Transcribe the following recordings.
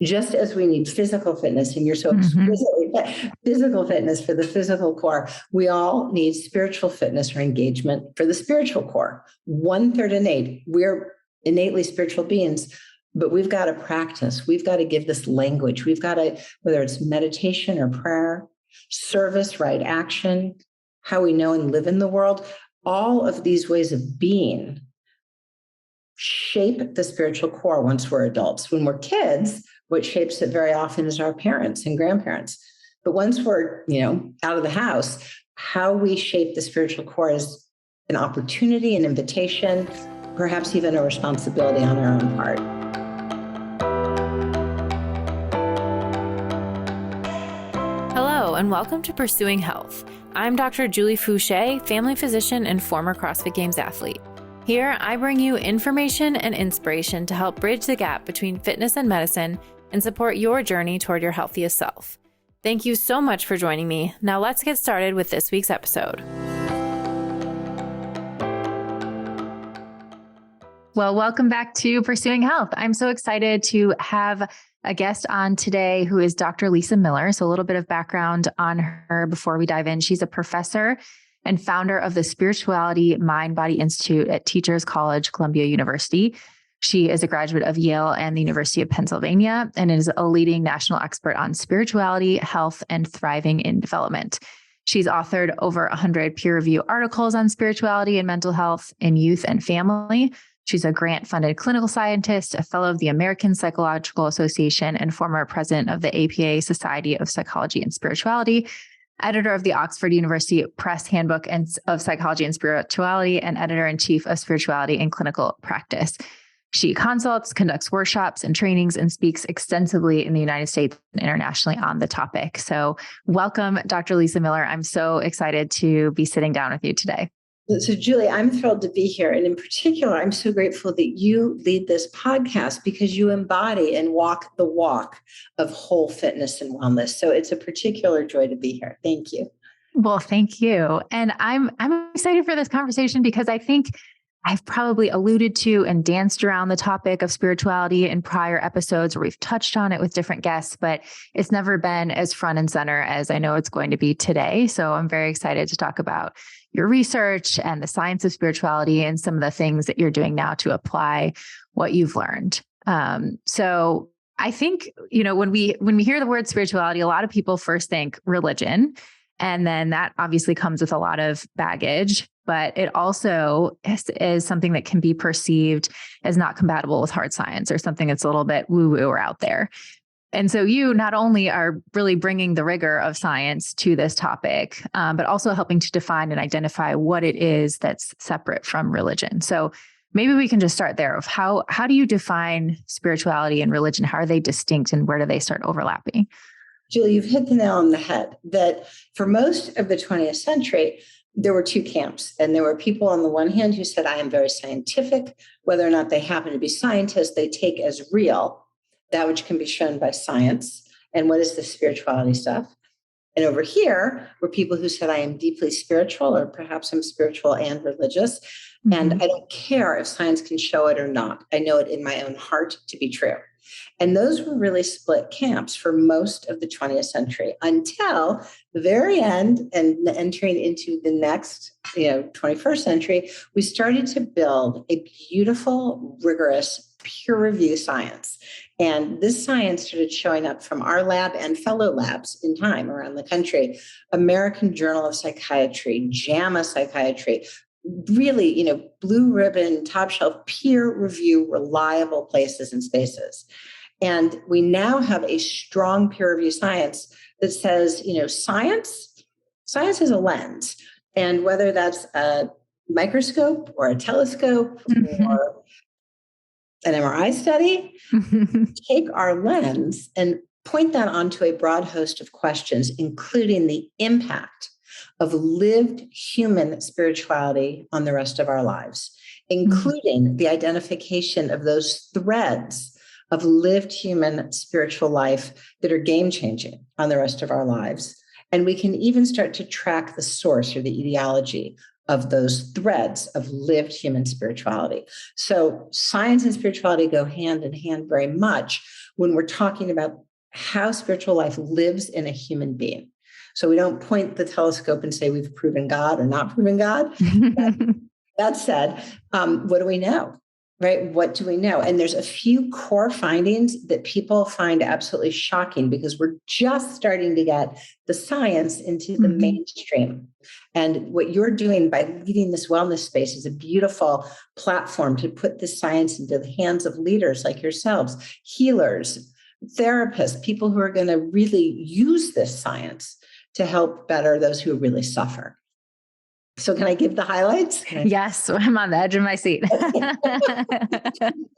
Just as we need physical fitness, and you're so physical fitness for the physical core, we all need spiritual fitness or engagement for the spiritual core. 1/3 innate. We're innately spiritual beings, but we've got to practice. We've got to give this language. We've got to, whether it's meditation or prayer, service, right action, how we know and live in the world, all of these ways of being shape the spiritual core once we're adults. When we're kids, what shapes it very often is our parents and grandparents. But once we're, out of the house, how we shape the spiritual core is an opportunity, an invitation, perhaps even a responsibility on our own part. Hello, and welcome to Pursuing Health. I'm Dr. Julie Fouché, family physician and former CrossFit Games athlete. Here, I bring you information and inspiration to help bridge the gap between fitness and medicine and support your journey toward your healthiest self. Thank you so much for joining me. Now let's get started with this week's episode. Well, welcome back to Pursuing Health. I'm so excited to have a guest on today who is Dr. Lisa Miller. So a little bit of background on her before we dive in. She's a professor and founder of the Spirituality Mind-Body Institute at Teachers College, Columbia University. She is a graduate of Yale and the University of Pennsylvania and is a leading national expert on spirituality, health, and thriving in development. She's authored over 100 peer-reviewed articles on spirituality and mental health in youth and family. She's a grant-funded clinical scientist, a fellow of the American Psychological Association, and former president of the APA Society of Psychology and Spirituality, editor of the Oxford University Press Handbook of Psychology and Spirituality, and editor-in-chief of Spirituality and Clinical Practice. She consults, conducts workshops and trainings, and speaks extensively in the United States and internationally on the topic. So welcome, Dr. Lisa Miller. I'm so excited to be sitting down with you today. So Julie, I'm thrilled to be here. And in particular, I'm so grateful that you lead this podcast because you embody and walk the walk of whole fitness and wellness. So it's a particular joy to be here. Thank you. Well, thank you. And I'm excited for this conversation because I think I've probably alluded to and danced around the topic of spirituality in prior episodes where we've touched on it with different guests, but it's never been as front and center as I know it's going to be today. So I'm very excited to talk about your research and the science of spirituality and some of the things that you're doing now to apply what you've learned. So I think, when we hear the word spirituality, a lot of people first think religion, and then that obviously comes with a lot of baggage, but it also is something that can be perceived as not compatible with hard science or something that's a little bit woo-woo or out there. And so you not only are really bringing the rigor of science to this topic, but also helping to define and identify what it is that's separate from religion. So maybe we can just start there of how do you define spirituality and religion? How are they distinct and where do they start overlapping? Julie, you've hit the nail on the head that for most of the 20th century, there were two camps. And there were people on the one hand who said, I am very scientific. Whether or not they happen to be scientists, they take as real that which can be shown by science. And what is the spirituality stuff? And over here were people who said, I am deeply spiritual, or perhaps I'm spiritual and religious. Mm-hmm. And I don't care if science can show it or not. I know it in my own heart to be true. And those were really split camps for most of the 20th century until the very end and entering into the next, 21st century, we started to build a beautiful, rigorous, peer review science. And this science started showing up from our lab and fellow labs in time around the country. American Journal of Psychiatry, JAMA Psychiatry, really, blue ribbon, top shelf, peer review, reliable places and spaces. And we now have a strong peer review science that says, science is a lens. And whether that's a microscope or a telescope or an MRI study, take our lens and point that onto a broad host of questions, including the impact of lived human spirituality on the rest of our lives, including the identification of those threads of lived human spiritual life that are game-changing on the rest of our lives. And we can even start to track the source or the etiology of those threads of lived human spirituality. So science and spirituality go hand in hand very much when we're talking about how spiritual life lives in a human being. So we don't point the telescope and say we've proven God or not proven God. That said, what do we know? Right? What do we know? And there's a few core findings that people find absolutely shocking because we're just starting to get the science into the mainstream. And what you're doing by leading this wellness space is a beautiful platform to put this science into the hands of leaders like yourselves, healers, therapists, people who are going to really use this science to help better those who really suffer. So can I give the highlights? Yes, I'm on the edge of my seat. So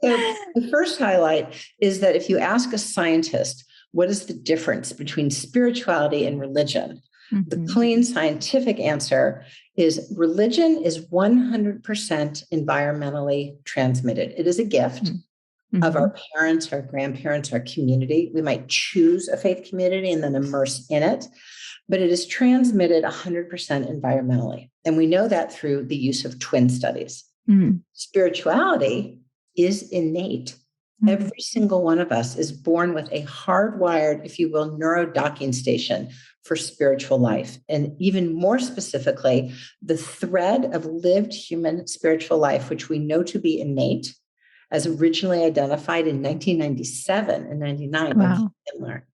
the first highlight is that if you ask a scientist, what is the difference between spirituality and religion? The clean scientific answer is religion is 100% environmentally transmitted. It is a gift of our parents, our grandparents, our community. We might choose a faith community and then immerse in it, but it is transmitted 100% environmentally. And we know that through the use of twin studies. Spirituality is innate. Every single one of us is born with a hardwired, if you will, neurodocking station for spiritual life. And even more specifically, the thread of lived human spiritual life, which we know to be innate, as originally identified in 1997 and 99 by Hitler,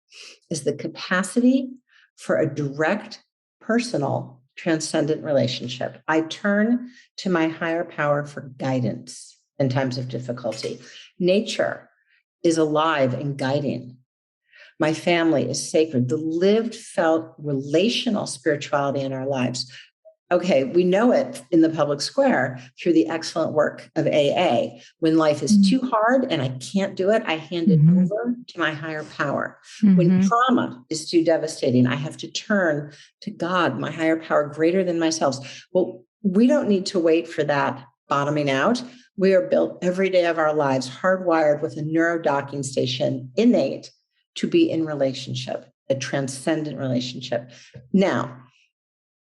is the capacity for a direct, personal, transcendent relationship. I turn to my higher power for guidance in times of difficulty. Nature is alive and guiding. My family is sacred. The lived, felt relational spirituality in our lives. Okay, we know it in the public square through the excellent work of AA. When life is too hard and I can't do it, I hand it over to my higher power. When trauma is too devastating, I have to turn to God, my higher power greater than myself. Well, we don't need to wait for that bottoming out. We are built every day of our lives, hardwired with a neurodocking station, innate, to be in relationship, a transcendent relationship. Now,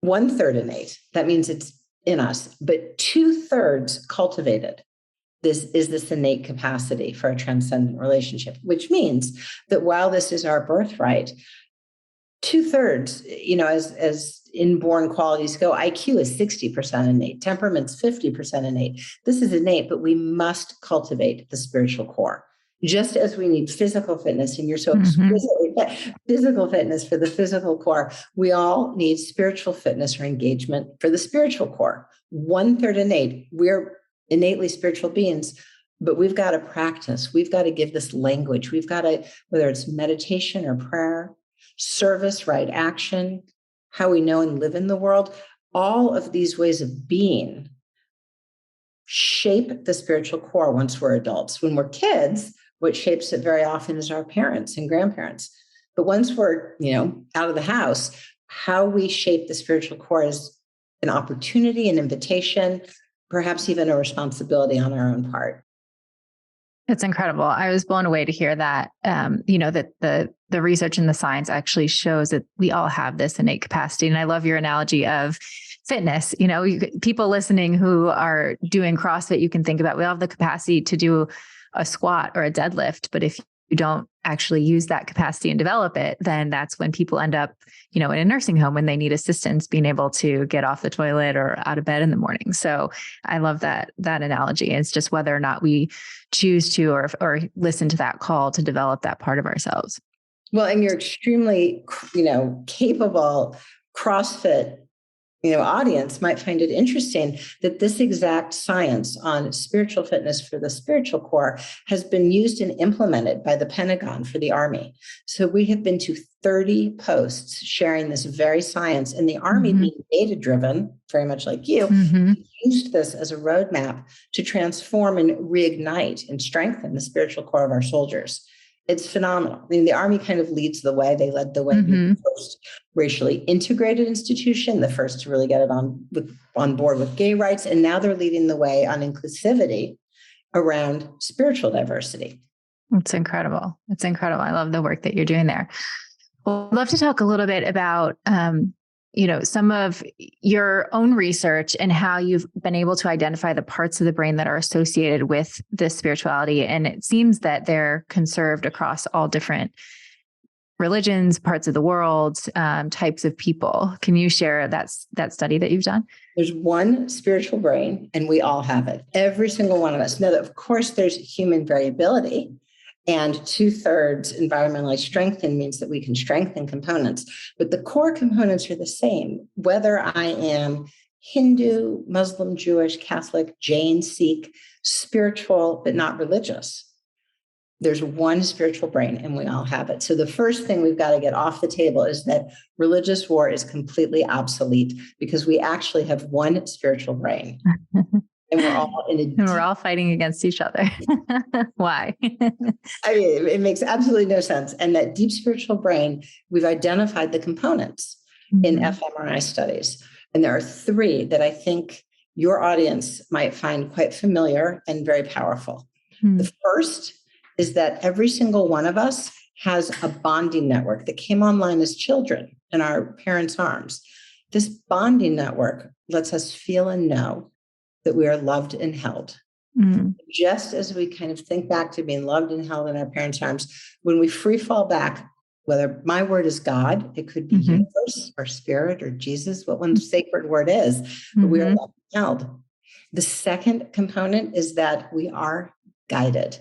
1/3 innate. That means it's in us, but 2/3 cultivated. This is this innate capacity for a transcendent relationship, which means that while this is our birthright, 2/3, as inborn qualities go, IQ is 60% innate, temperament's 50% innate. This is innate, but we must cultivate the spiritual core. Just as we need physical fitness, and you're so exquisitely physical fitness for the physical core, we all need spiritual fitness or engagement for the spiritual core. 1/3 innate. We're innately spiritual beings, but we've got to practice. We've got to give this language. We've got to, whether it's meditation or prayer, service, right action, how we know and live in the world, all of these ways of being shape the spiritual core once we're adults. When we're kids, what shapes it very often is our parents and grandparents. But once we're, out of the house, how we shape the spiritual core is an opportunity, an invitation, perhaps even a responsibility on our own part. It's incredible. I was blown away to hear that, that the research and the science actually shows that we all have this innate capacity. And I love your analogy of fitness. People listening who are doing CrossFit, you can think about, we all have the capacity to do a squat or a deadlift, but if you don't actually use that capacity and develop it, then that's when people end up, in a nursing home when they need assistance being able to get off the toilet or out of bed in the morning. So I love that analogy. It's just whether or not we choose to or listen to that call to develop that part of ourselves. Well, and you're extremely, capable CrossFit audience might find it interesting that this exact science on spiritual fitness for the spiritual core has been used and implemented by the Pentagon for the Army. So we have been to 30 posts sharing this very science, and the Army, being data-driven, very much like you, used this as a roadmap to transform and reignite and strengthen the spiritual core of our soldiers. It's phenomenal. I mean, the Army kind of leads the way. They led the way. The first racially integrated institution, the first to really get it on board with gay rights. And now they're leading the way on inclusivity around spiritual diversity. It's incredible. It's incredible. I love the work that you're doing there. Well, I'd love to talk a little bit about some of your own research and how you've been able to identify the parts of the brain that are associated with this spirituality. And it seems that they're conserved across all different religions, parts of the world, types of people. Can you share that study that you've done? There's one spiritual brain, and we all have it. Every single one of us. Now, of course, there's human variability, and 2/3 environmentally strengthened means that we can strengthen components. But the core components are the same, whether I am Hindu, Muslim, Jewish, Catholic, Jain, Sikh, spiritual, but not religious. There's one spiritual brain and we all have it. So the first thing we've got to get off the table is that religious war is completely obsolete because we actually have one spiritual brain. And we're all fighting against each other. Why? I mean, it makes absolutely no sense. And that deep spiritual brain, we've identified the components in fMRI studies. And there are 3 that I think your audience might find quite familiar and very powerful. The first is that every single one of us has a bonding network that came online as children in our parents' arms. This bonding network lets us feel and know that we are loved and held. Just as we kind of think back to being loved and held in our parents' arms, when we free fall back, whether my word is God, it could be universe or spirit or Jesus, what one sacred word is, but we are loved and held. The second component is that we are guided.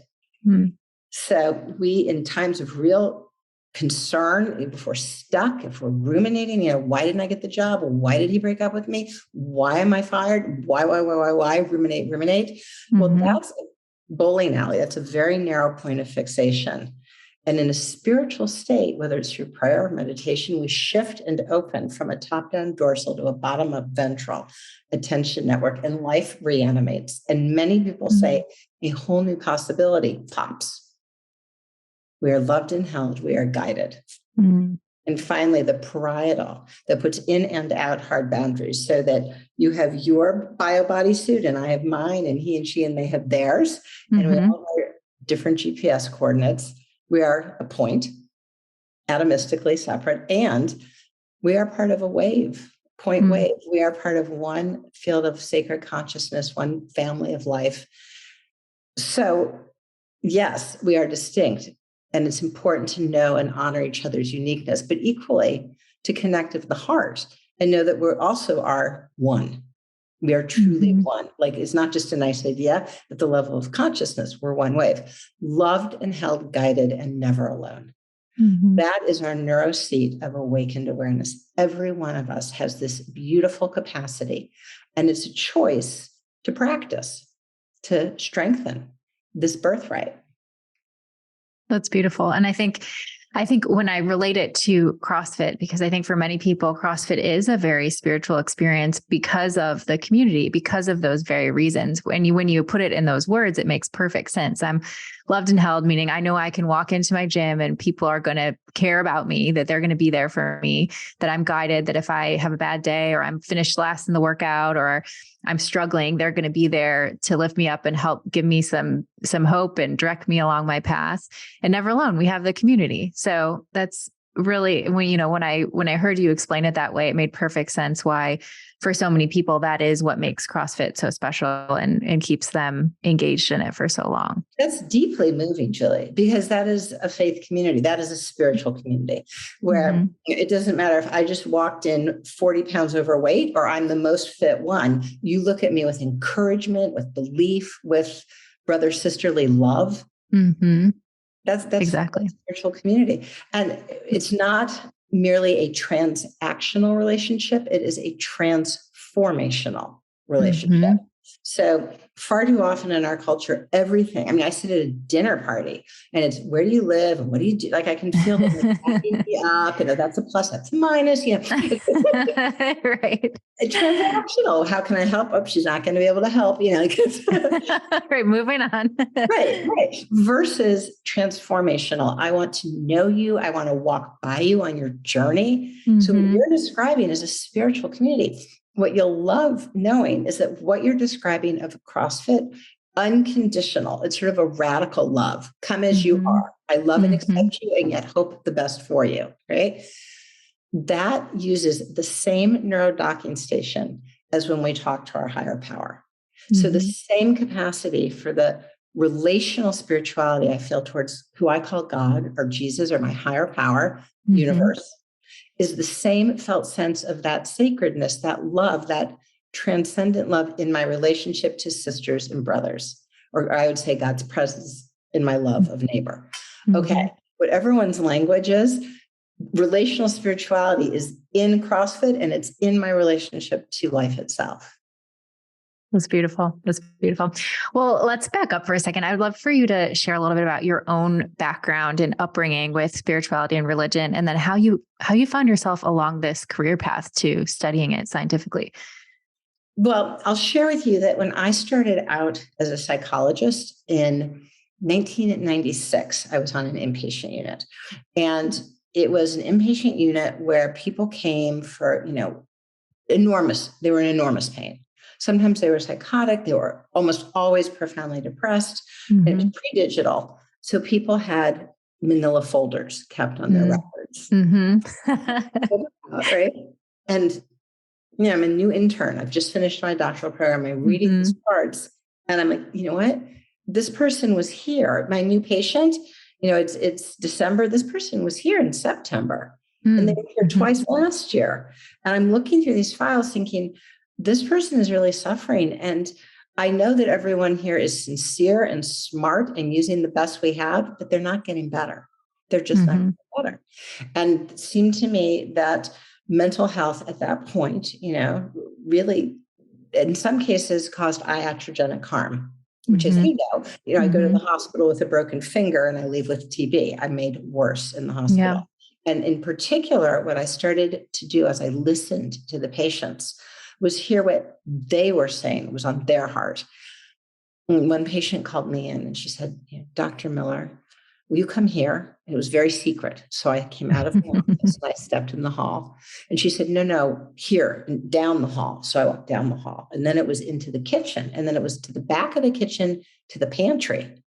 So we, in times of real concern, if we're stuck, if we're ruminating, why didn't I get the job? Why did he break up with me? Why am I fired? Why? Ruminate. Well, that's a bowling alley. That's a very narrow point of fixation. And in a spiritual state, whether it's through prayer or meditation, we shift and open from a top-down dorsal to a bottom-up ventral attention network, and life reanimates. And many people say a whole new possibility pops. We are loved and held. We are guided. And finally, the parietal that puts in and out hard boundaries so that you have your bio bodysuit and I have mine and he and she and they have theirs. And we all have different GPS coordinates. We are a point, atomistically separate, and we are part of a wave, point wave. We are part of one field of sacred consciousness, one family of life. So yes, we are distinct. And it's important to know and honor each other's uniqueness, but equally to connect with the heart and know that we're also are one. We are truly one. Like, it's not just a nice idea. At the level of consciousness, we're one wave, loved and held, guided, and never alone. That is our neuro seat of awakened awareness. Every one of us has this beautiful capacity, and it's a choice to practice, to strengthen this birthright. That's beautiful. And I think when I relate it to CrossFit, because I think for many people, CrossFit is a very spiritual experience because of the community, because of those very reasons. When you put it in those words, it makes perfect sense. I'm loved and held, meaning I know I can walk into my gym and people are going to care about me, that they're going to be there for me, that I'm guided, that if I have a bad day or I'm finished last in the workout or I'm struggling, they're going to be there to lift me up and help give me some hope and direct me along my path. And never alone, we have the community. So that's really, when I heard you explain it that way, it made perfect sense why for so many people, that is what makes CrossFit so special and keeps them engaged in it for so long. That's deeply moving, Julie, because that is a faith community. That is a spiritual community where it doesn't matter if I just walked in 40 pounds overweight or I'm the most fit one. You look at me with encouragement, with belief, with brother sisterly love. That's exactly a spiritual community. And it's not merely a transactional relationship. It is a transformational relationship. So far too often in our culture, everything, I sit at a dinner party and it's, where do you live? And what do you do? Like, I can feel them backing me up, that's a plus, that's a minus, Right. It's transactional. How can I help? Oh, she's not going to be able to help, Right. Moving on. Right. Versus transformational. I want to know you. I want to walk by you on your journey. So what you're describing is a spiritual community. What you'll love knowing is that what you're describing of CrossFit, unconditional, it's sort of a radical love. Come as you are. I love and accept you and yet hope the best for you, right? that uses the same neurodocking station as when we talk to our higher power. So the same capacity for the relational spirituality I feel towards who I call God or Jesus or my higher power, universe, is the same felt sense of that sacredness, that love, that transcendent love in my relationship to sisters and brothers, or I would say God's presence in my love of neighbor. Okay, what everyone's language is, relational spirituality is in CrossFit and it's in my relationship to life itself. That's beautiful. That's beautiful. Well, let's back up for a second. I would love for you to share a little bit about your own background and upbringing with spirituality and religion, and then how you found yourself along this career path to studying it scientifically. Well, I'll share with you that when I started out as a psychologist in 1996, I was on an inpatient unit, and it was an inpatient unit where people came for, they were in enormous pain. Sometimes they were psychotic. They were almost always profoundly depressed. It was pre-digital. So people had manila folders kept on their records. Right. And, I'm a new intern. I've just finished my doctoral program. I'm reading these cards and I'm like, you know what? This person was here. My new patient, it's December. This person was here in September and they were here twice last year. And I'm looking through these files thinking, this person is really suffering. And I know that everyone here is sincere and smart and using the best we have, but they're not getting better. They're just not getting better. And it seemed to me that mental health at that point, really, in some cases, caused iatrogenic harm, which is, I go to the hospital with a broken finger and I leave with TB. I'm made worse in the hospital. Yeah. And in particular, what I started to do as I listened to the patients was hear what they were saying was on their heart. And one patient called me in and she said, Dr. Miller, will you come here? And it was very secret. So I came out of the office and I stepped in the hall. And she said, no, here, down the hall. So I walked down the hall. And then it was into the kitchen. And then it was to the back of the kitchen to the pantry.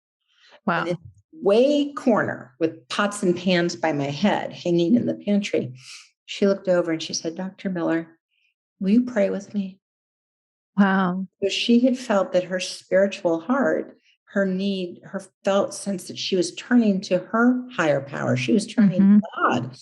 Wow. And in the way corner with pots and pans by my head hanging in the pantry, she looked over and she said, Dr. Miller, will you pray with me? Wow. So she had felt that her spiritual heart, her need, her felt sense that she was turning to her higher power. She was turning to God.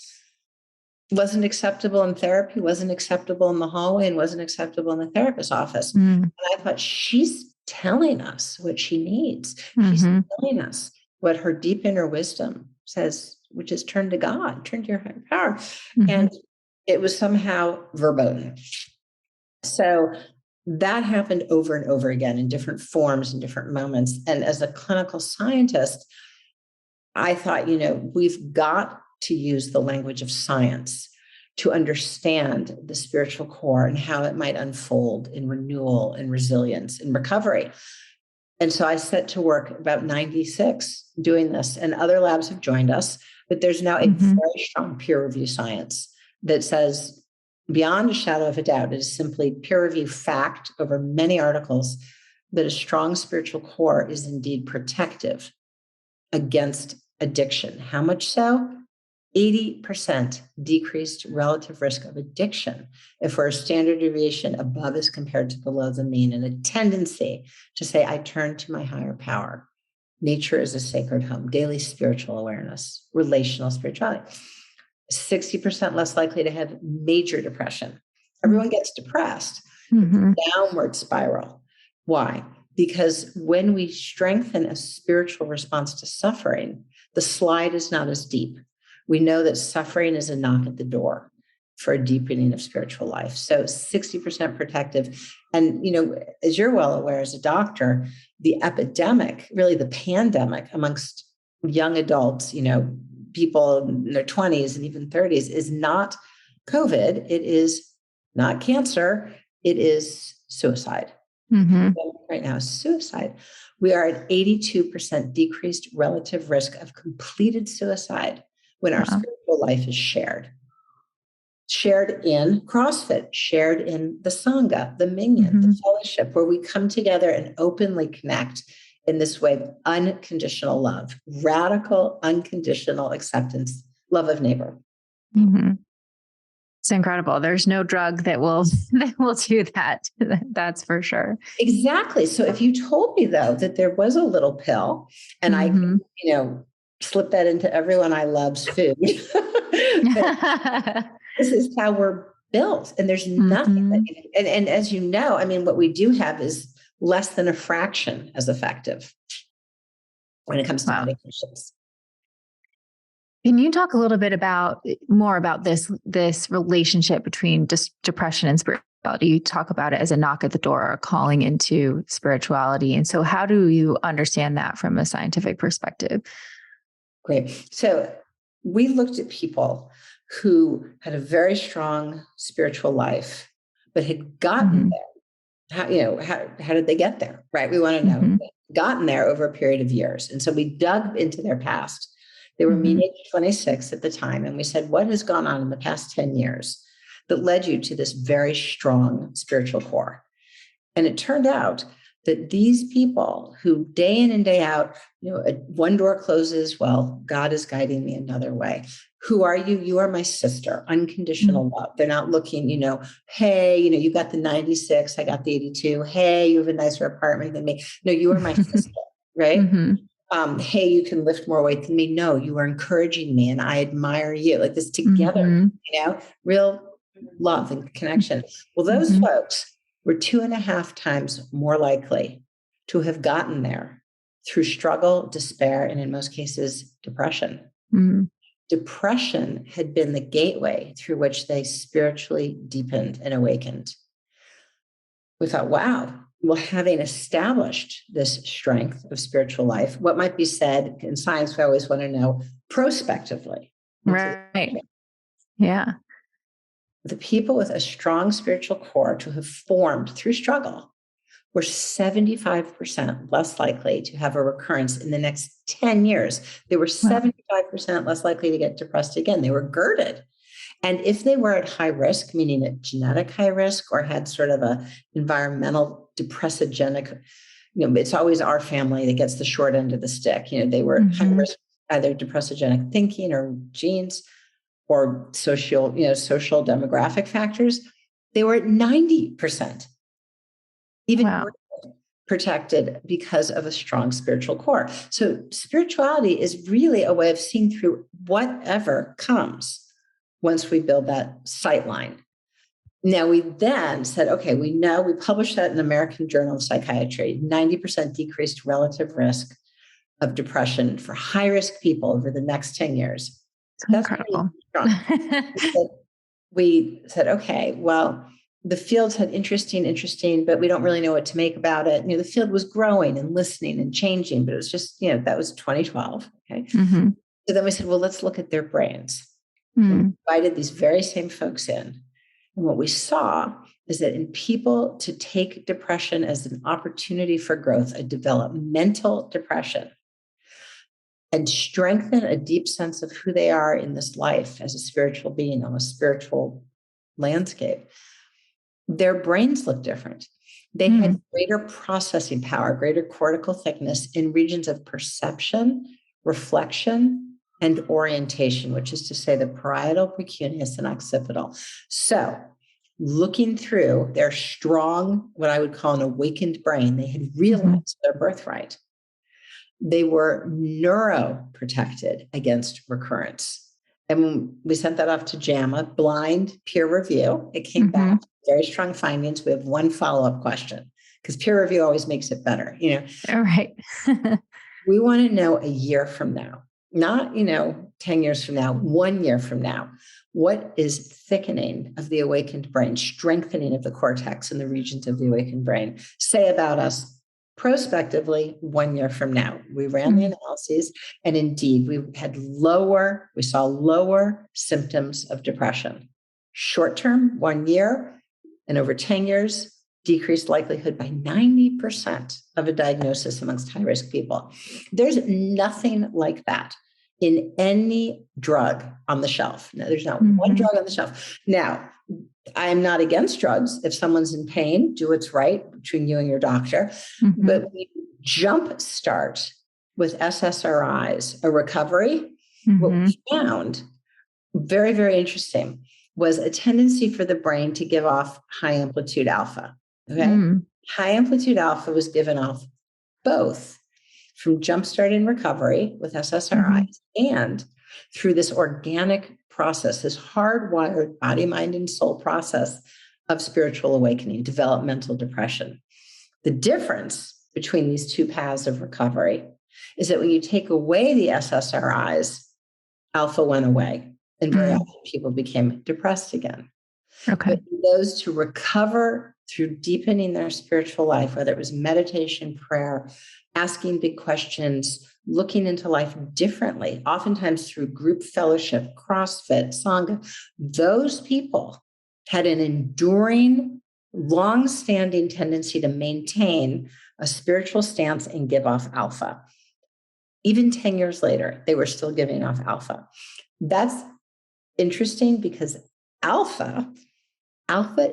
Wasn't acceptable in therapy, wasn't acceptable in the hallway, and wasn't acceptable in the therapist's office. And I thought, she's telling us what she needs. She's telling us what her deep inner wisdom says, which is turn to God, turn to your higher power. And it was somehow verboten. So that happened over and over again in different forms and different moments. And as a clinical scientist, I thought, we've got to use the language of science to understand the spiritual core and how it might unfold in renewal and resilience and recovery. And so I set to work about 96 doing this, and other labs have joined us, but there's now a very strong peer review science that says, beyond a shadow of a doubt, it is simply peer review fact over many articles that a strong spiritual core is indeed protective against addiction. How much so? 80% decreased relative risk of addiction if we're a standard deviation above as compared to below the mean, and a tendency to say, I turn to my higher power. Nature is a sacred home, daily spiritual awareness, relational spirituality. 60% less likely to have major depression. Everyone gets depressed. Downward spiral. Why? Because when we strengthen a spiritual response to suffering, the slide is not as deep. We know that suffering is a knock at the door for a deepening of spiritual life. So 60% protective. And, as you're well aware as a doctor, the epidemic, really the pandemic amongst young adults, people in their 20s and even 30s, is not COVID. It is not cancer. It is suicide. Right now, suicide. We are at 82% decreased relative risk of completed suicide when our spiritual life is shared. Shared in CrossFit, shared in the Sangha, the Minyan, the fellowship, where we come together and openly connect in this way of unconditional love, radical, unconditional acceptance, love of neighbor. It's incredible. There's no drug that will do that. That's for sure. Exactly. So if you told me though that there was a little pill and I could, slip that into everyone I love's food, but this is how we're built. And there's nothing and as you know, I mean, what we do have is less than a fraction as effective when it comes to medications. Can you talk a little bit more about this relationship between depression and spirituality? You talk about it as a knock at the door, or calling into spirituality. And so how do you understand that from a scientific perspective? Great. So we looked at people who had a very strong spiritual life, but had gotten there. How did they get there? Right. We want to know, gotten there over a period of years. And so we dug into their past. They were mean age 26 at the time. And we said, what has gone on in the past 10 years that led you to this very strong spiritual core? And it turned out that these people who day in and day out, one door closes, well, God is guiding me another way. Who are you? You are my sister, unconditional love. They're not looking, hey, you got the 96, I got the 82. Hey, you have a nicer apartment than me. No, you are my sister, right? Hey, you can lift more weight than me. No, you are encouraging me and I admire you. Like this together, real love and connection. Well, those folks were 2.5 times more likely to have gotten there through struggle, despair, and in most cases, depression. Depression had been the gateway through which they spiritually deepened and awakened. We thought, wow, well, having established this strength of spiritual life, what might be said in science, we always want to know prospectively. Right. Yeah. The people with a strong spiritual core to have formed through struggle were 75% less likely to have a recurrence in the next 10 years. They were 75% less likely to get depressed again. They were girded. And if they were at high risk, meaning at genetic high risk or had sort of a environmental depressogenic, it's always our family that gets the short end of the stick. They were at high risk, either depressogenic thinking or genes or social demographic factors. They were at 90%, even protected because of a strong spiritual core. So spirituality is really a way of seeing through whatever comes once we build that sight line. Now, we then said, okay, we published that in American Journal of Psychiatry, 90% decreased relative risk of depression for high-risk people over the next 10 years. That's incredible. We said, okay, well, the fields had interesting, but we don't really know what to make about it. The field was growing and listening and changing, but it was just, that was 2012. Okay. So then we said, well, let's look at their brains. We invited these very same folks in. And what we saw is that in people to take depression as an opportunity for growth, a developmental depression, and strengthen a deep sense of who they are in this life as a spiritual being on a spiritual landscape, their brains look different. They had greater processing power, greater cortical thickness in regions of perception, reflection, and orientation, which is to say the parietal, precuneus, and occipital. So looking through their strong, what I would call an awakened brain, they had realized their birthright. They were neuroprotected against recurrence. And when we sent that off to JAMA, blind peer review, it came back, very strong findings. We have one follow-up question because peer review always makes it better. All right. We want to know a year from now, not, 10 years from now, 1 year from now, what is thickening of the awakened brain, strengthening of the cortex and the regions of the awakened brain say about us prospectively 1 year from now. We ran the analyses and indeed we saw lower symptoms of depression. Short-term, 1 year, and over 10 years, decreased likelihood by 90% of a diagnosis amongst high-risk people. There's nothing like that in any drug on the shelf. No, there's not one drug on the shelf. Now, I am not against drugs. If someone's in pain, do what's right between you and your doctor. But we jump start with SSRIs, a recovery. What we found, very, very interesting, was a tendency for the brain to give off high amplitude alpha. Okay. High amplitude alpha was given off both from jumpstart in recovery with SSRIs and through this organic process, this hardwired body, mind, and soul process of spiritual awakening, developmental depression. The difference between these two paths of recovery is that when you take away the SSRIs, alpha went away, and very often people became depressed again. Okay. But those to recover through deepening their spiritual life, whether it was meditation, prayer, asking big questions, looking into life differently, oftentimes through group fellowship, CrossFit, Sangha, those people had an enduring, long-standing tendency to maintain a spiritual stance and give off alpha. Even 10 years later, they were still giving off alpha. That's interesting because alpha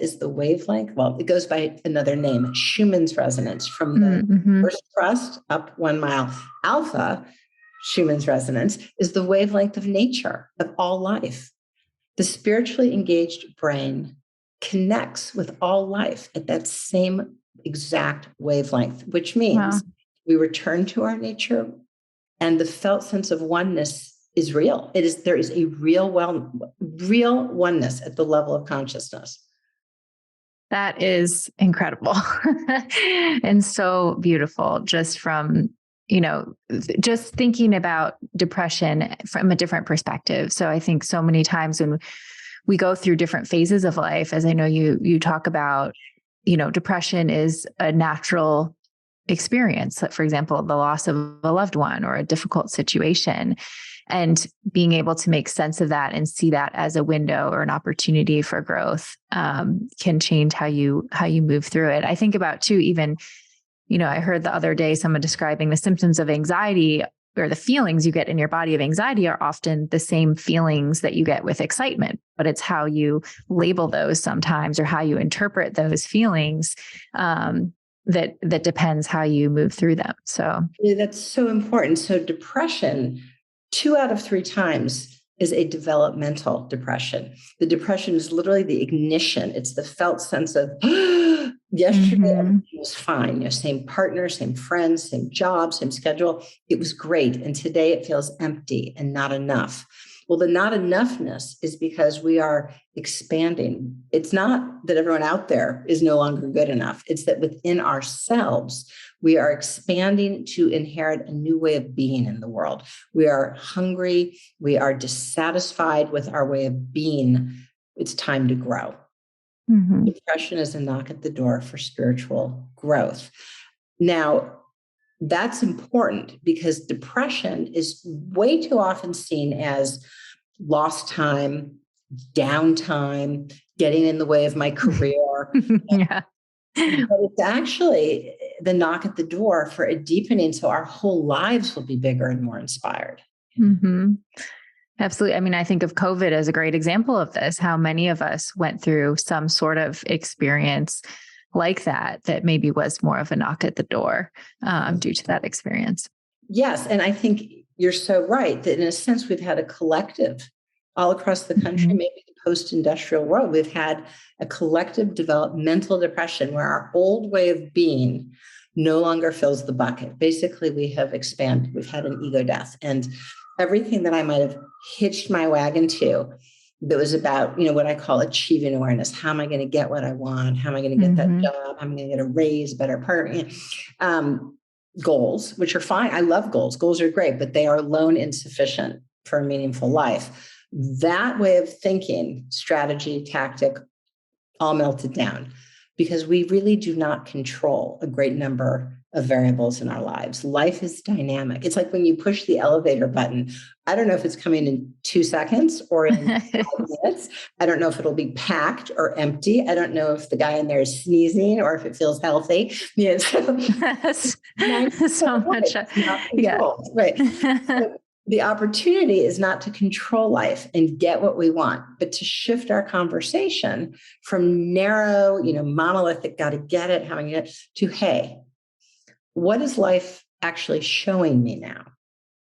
is the wavelength. Well, it goes by another name, Schumann's resonance, from the first crust up 1 mile. Alpha, Schumann's resonance, is the wavelength of nature, of all life. The spiritually engaged brain connects with all life at that same exact wavelength, which means we return to our nature, and the felt sense of oneness is real. There is a real oneness at the level of consciousness. That is incredible and so beautiful, just from, just thinking about depression from a different perspective. So I think so many times when we go through different phases of life, as I know you talk about, depression is a natural experience. For example, the loss of a loved one or a difficult situation, and being able to make sense of that and see that as a window or an opportunity for growth can change how you move through it. I think about too, even, I heard the other day someone describing the symptoms of anxiety, or the feelings you get in your body of anxiety are often the same feelings that you get with excitement, but it's how you label those sometimes, or how you interpret those feelings that depends how you move through them. So that's so important. So depression, 2 out of 3 times, is a developmental depression. The depression is literally the ignition. It's the felt sense of yesterday everything was fine. Same partner, same friends, same job, same schedule. It was great. And today it feels empty and not enough. Well, the not enoughness is because we are expanding. It's not that everyone out there is no longer good enough. It's that within ourselves, we are expanding to inherit a new way of being in the world. We are hungry. We are dissatisfied with our way of being. It's time to grow. Depression is a knock at the door for spiritual growth. Now, that's important because depression is way too often seen as lost time, downtime, getting in the way of my career. But it's actually the knock at the door for a deepening, so our whole lives will be bigger and more inspired. Absolutely. I mean, I think of COVID as a great example of this, how many of us went through some sort of experience like that maybe was more of a knock at the door due to that experience. Yes. And I think you're so right that in a sense, we've had a collective all across the country, maybe the post-industrial world, we've had a collective developmental depression where our old way of being no longer fills the bucket. Basically, we have expanded. We've had an ego death, and everything that I might have hitched my wagon to that was about, what I call achieving awareness. How am I going to get what I want? How am I going to get that job? How am I going to get a raise, better partner? Goals, which are fine. I love goals. Goals are great, but they are alone insufficient for a meaningful life. That way of thinking, strategy, tactic, all melted down because we really do not control a great number of variables in our lives. Life is dynamic. It's like when you push the elevator button. I don't know if it's coming in 2 seconds or in 5 minutes. I don't know if it'll be packed or empty. I don't know if the guy in there is sneezing or if it feels healthy. So much. Right. So the opportunity is not to control life and get what we want, but to shift our conversation from narrow, monolithic, got to get it, how am I get to, hey, what is life actually showing me now?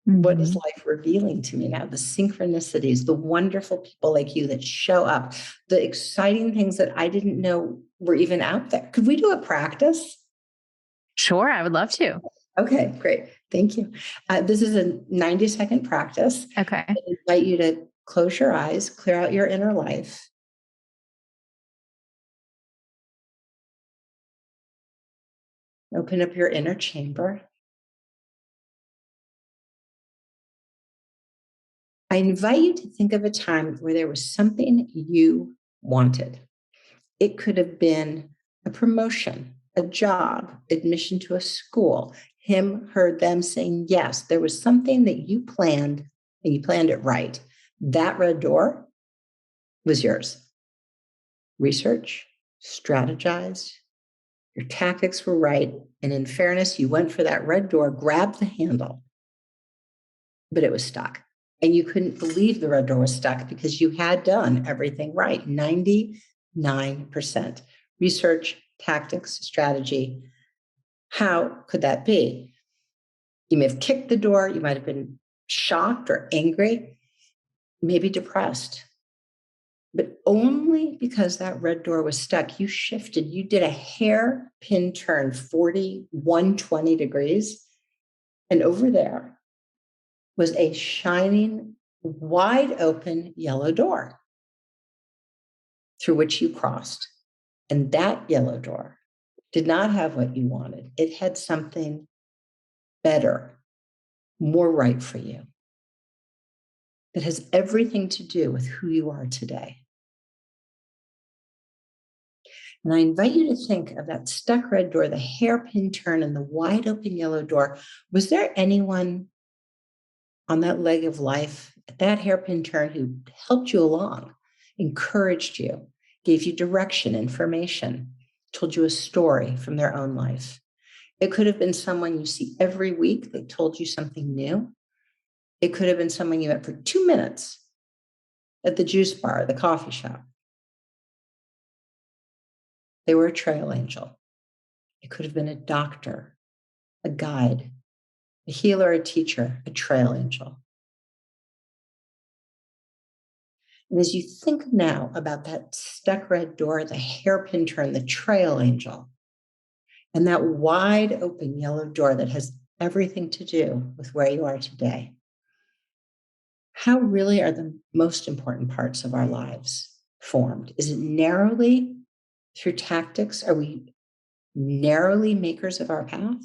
What is life revealing to me now? The synchronicities, the wonderful people like you that show up, the exciting things that I didn't know were even out there. Could we do a practice? Sure, I would love to. Okay, great. Thank you. This is a 90-second practice. Okay. I invite you to close your eyes, clear out your inner life. Open up your inner chamber. I invite you to think of a time where there was something you wanted. It could have been a promotion, a job, admission to a school, him, her, them saying yes. There was something that you planned and you planned it right. That red door was yours. Research, strategize, your tactics were right. And in fairness, you went for that red door, grabbed the handle, but it was stuck. And you couldn't believe the red door was stuck because you had done everything right. 99%. Research, tactics, strategy. How could that be? You may have kicked the door. You might have been shocked or angry, maybe depressed. But only because that red door was stuck, you shifted. You did a hairpin turn, 120 degrees. And over there was a shining, wide open yellow door through which you crossed. And that yellow door did not have what you wanted. It had something better, more right for you. That has everything to do with who you are today. And I invite you to think of that stuck red door, the hairpin turn, and the wide open yellow door. Was there anyone on that leg of life at that hairpin turn who helped you along, encouraged you, gave you direction, information, told you a story from their own life? It could have been someone you see every week that told you something new. It could have been someone you met for 2 minutes at the juice bar, the coffee shop. They were a trail angel. It could have been a doctor, a guide, a healer, a teacher, a trail angel. And as you think now about that stuck red door, the hairpin turn, the trail angel, and that wide open yellow door that has everything to do with where you are today, how really are the most important parts of our lives formed? Is it narrowly through tactics? Are we narrowly makers of our path?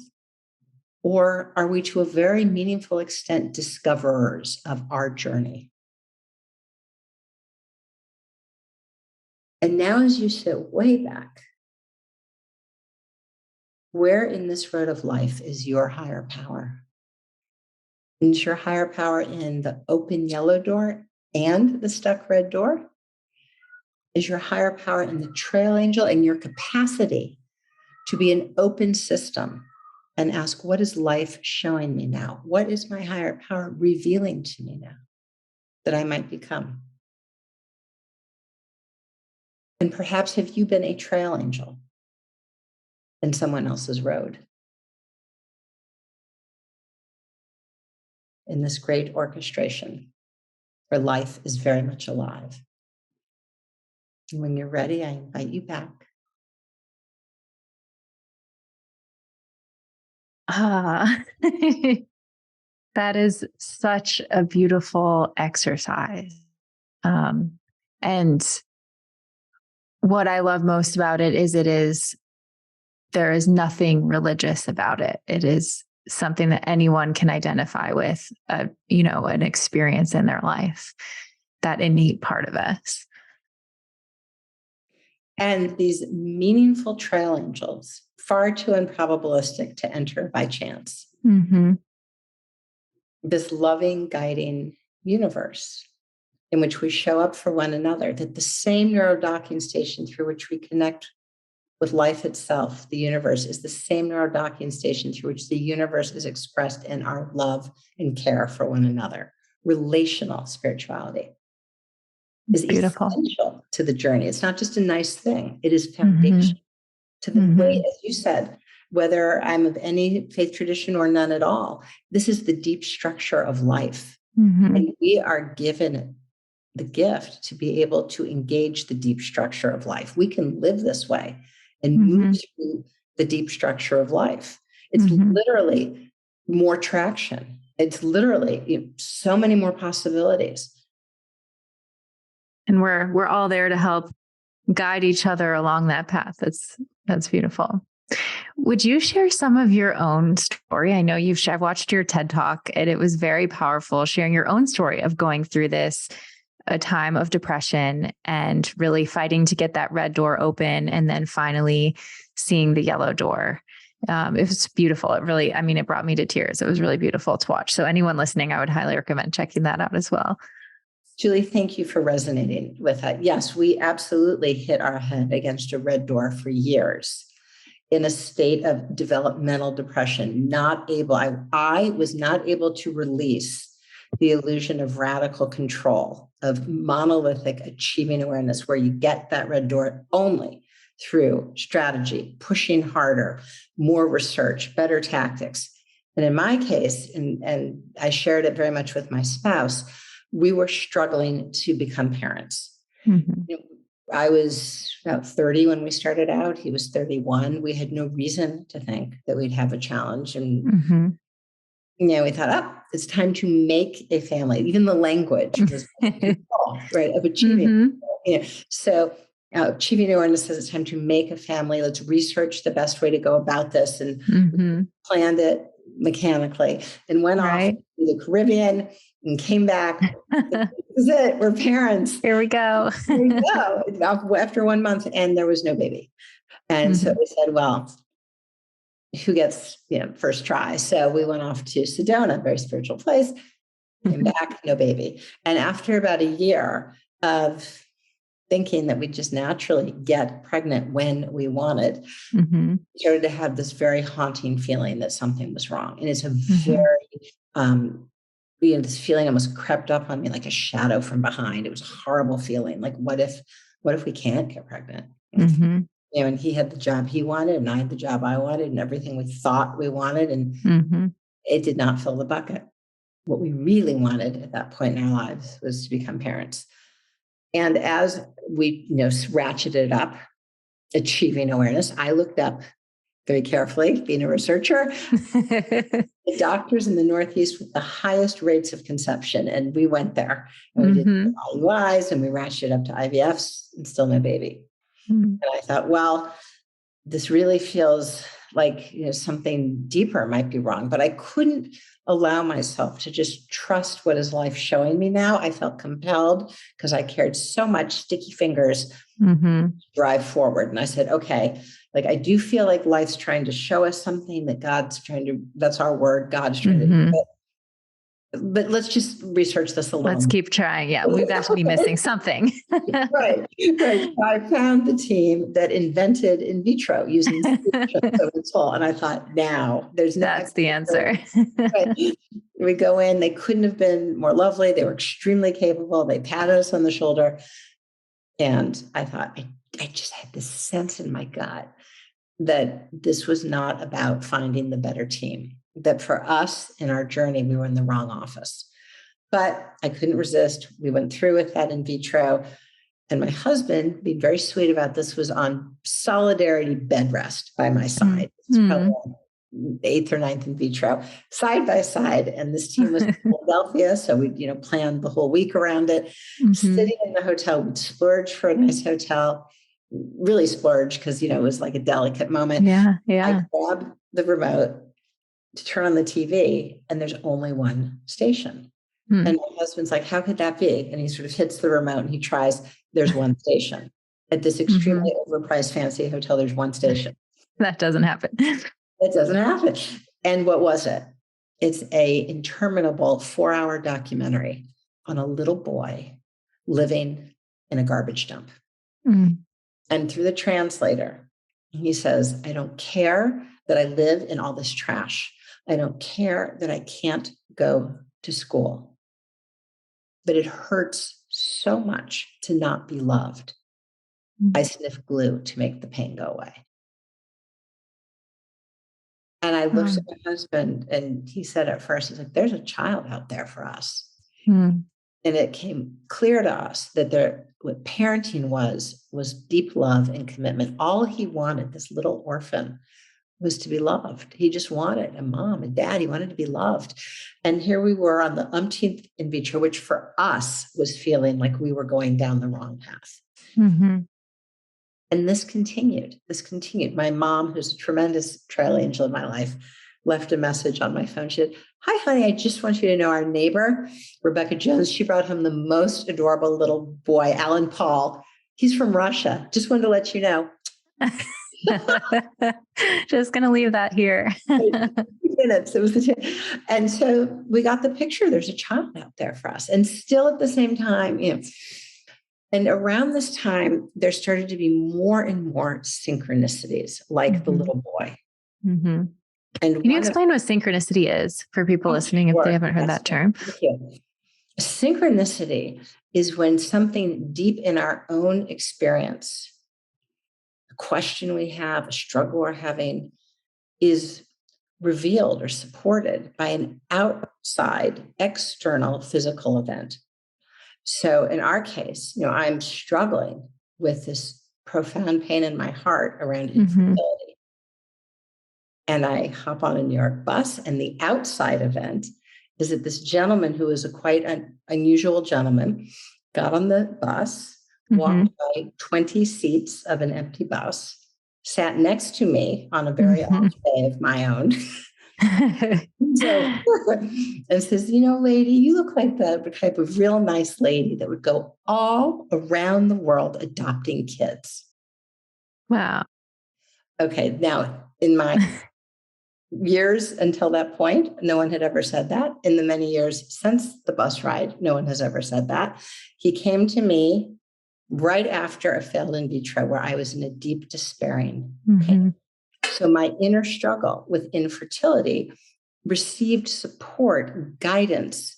Or are we to a very meaningful extent discoverers of our journey? And now as you sit way back, where in this road of life is your higher power? Is your higher power in the open yellow door and the stuck red door? Is your higher power in the trail angel and your capacity to be an open system and ask, what is life showing me now? What is my higher power revealing to me now that I might become? And perhaps have you been a trail angel in someone else's road? In this great orchestration where life is very much alive. And when you're ready, I invite you back. That is such a beautiful exercise. And what I love most about it is there is nothing religious about it. It is something that anyone can identify with, an experience in their life, that innate part of us. And these meaningful trail angels, far too improbabilistic to enter by chance. Mm-hmm. This loving, guiding universe in which we show up for one another, that the same neurodocking station through which we connect with life itself, the universe, is the same neurodocking station through which the universe is expressed in our love and care for one another. Relational spirituality is beautiful, essential to the journey. It's not just a nice thing. It is foundation to the way, as you said, whether I'm of any faith tradition or none at all. This is the deep structure of life. And we are given the gift to be able to engage the deep structure of life. We can live this way and move through the deep structure of life. It's literally more traction. It's literally so many more possibilities. And we're all there to help guide each other along that path. That's beautiful. Would you share some of your own story? I know I've watched your TED Talk and it was very powerful, sharing your own story of going through a time of depression and really fighting to get that red door open and then finally seeing the yellow door. It was beautiful. It brought me to tears. It was really beautiful to watch. So anyone listening, I would highly recommend checking that out as well. Julie, thank you for resonating with that. Yes, we absolutely hit our head against a red door for years in a state of developmental depression, I was not able to release the illusion of radical control, of monolithic achieving awareness, where you get that red door only through strategy, pushing harder, more research, better tactics. And in my case, and I shared it very much with my spouse, we were struggling to become parents. I was about 30 when we started out. He was 31. We had no reason to think that we'd have a challenge. And, we thought, it's time to make a family. Even the language was right, of achieving. So achieving awareness says it's time to make a family. Let's research the best way to go about this, and planned it mechanically and went off to the Caribbean and came back. This is it. We're parents. Here we go. After 1 month, and there was no baby. And so we said, well, who gets first try? So we went off to Sedona, a very spiritual place, came back, no baby. And after about a year of thinking that we'd just naturally get pregnant when we wanted, started to have this very haunting feeling that something was wrong. And it's a very, this feeling almost crept up on me like a shadow from behind. It was a horrible feeling. Like, what if we can't get pregnant? And he had the job he wanted, and I had the job I wanted, and everything we thought we wanted. And it did not fill the bucket. What we really wanted at that point in our lives was to become parents. And as we, ratcheted up achieving awareness, I looked up very carefully, being a researcher, the doctors in the Northeast with the highest rates of conception. And we went there and we did IUIs and we ratcheted up to IVFs and still no baby. And I thought, well, this really feels like, something deeper might be wrong, but I couldn't allow myself to just trust what is life showing me now. I felt compelled because I cared so much, sticky fingers, drive forward. And I said, okay, I do feel like life's trying to show us something, that that's our word, God's trying to do it. But let's just research this alone. Let's keep trying. Yeah, we've got to be missing something. Right. I found the team that invented in vitro using soul, and I thought, now that's the answer. Right. We go in. They couldn't have been more lovely. They were extremely capable. They patted us on the shoulder, and I thought, I just had this sense in my gut that this was not about finding the better team. That for us in our journey, we were in the wrong office. But I couldn't resist. We went through with that in vitro. And my husband, being very sweet about this, was on solidarity bed rest by my side. It's probably the 8th or 9th in vitro, side by side. And this team was in Philadelphia. So we, planned the whole week around it. Sitting in the hotel, we'd splurge for a nice hotel, really splurge because, it was like a delicate moment. Yeah. I grabbed the remote to turn on the TV, and there's only one station. And my husband's like, how could that be? And he sort of hits the remote and he tries, there's one station. At this extremely overpriced fancy hotel, there's one station. That doesn't happen. It doesn't happen. And what was it? It's a interminable 4-hour documentary on a little boy living in a garbage dump. And through the translator, he says, I don't care that I live in all this trash. I don't care that I can't go to school, but it hurts so much to not be loved. I sniff glue to make the pain go away. And I looked at my husband, and he said at first, he's like, there's a child out there for us. Mm. And it came clear to us that what parenting was deep love and commitment. All he wanted, this little orphan, was to be loved. He just wanted a mom and dad. He wanted to be loved. And here we were on the umpteenth in vitro, which for us was feeling like we were going down the wrong path. Mm-hmm. And this continued. My mom, who's a tremendous trail angel in my life, left a message on my phone. She said, "Hi, honey, I just want you to know our neighbor, Rebecca Jones, she brought home the most adorable little boy, Alan Paul. He's from Russia. Just wanted to let you know." Just going to leave that here. Minutes. It was and so we got the picture. There's a child out there for us. And still at the same time, and around this time, there started to be more and more synchronicities, like the little boy. Mm-hmm. And can you explain what synchronicity is for people listening if they haven't heard that term? Synchronicity is when something deep in our own experience, a question we have, a struggle we're having, is revealed or supported by an outside, external physical event. So in our case, I'm struggling with this profound pain in my heart around infertility. And I hop on a New York bus, and the outside event is that this gentleman, who is a quite unusual gentleman, got on the bus, walked by 20 seats of an empty bus, sat next to me on a very off day of my own. And says, "Lady, you look like the type of real nice lady that would go all around the world adopting kids." Wow. Okay. Now, in my years until that point, no one had ever said that. In the many years since the bus ride, no one has ever said that. He came to me right after a failed in vitro where I was in a deep despairing pain. So my inner struggle with infertility received support, guidance,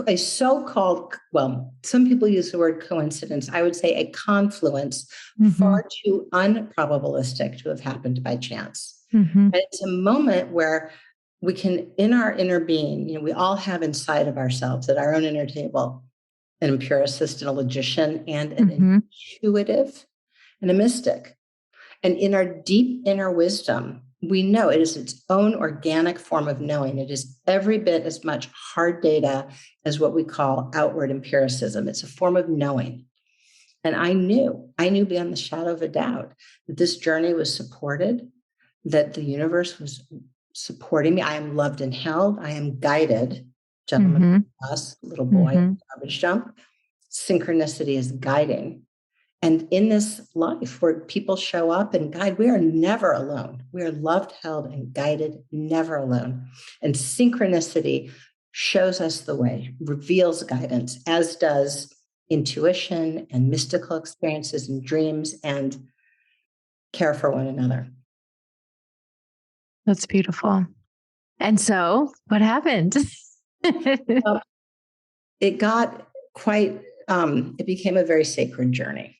a so-called, well, some people use the word coincidence. I would say a confluence, far too unprobabilistic to have happened by chance. And it's a moment where we can, in our inner being, we all have inside of ourselves at our own inner table, an empiricist and a logician and an intuitive and a mystic. And in our deep inner wisdom, we know it is its own organic form of knowing. It is every bit as much hard data as what we call outward empiricism. It's a form of knowing. And I knew beyond the shadow of a doubt that this journey was supported, that the universe was supporting me. I am loved and held. I am guided. Gentleman, us, little boy, garbage dump. Synchronicity is guiding. And in this life where people show up and guide, we are never alone. We are loved, held, and guided, never alone. And synchronicity shows us the way, reveals guidance, as does intuition and mystical experiences and dreams and care for one another. That's beautiful. And so what happened? It got quite, it became a very sacred journey.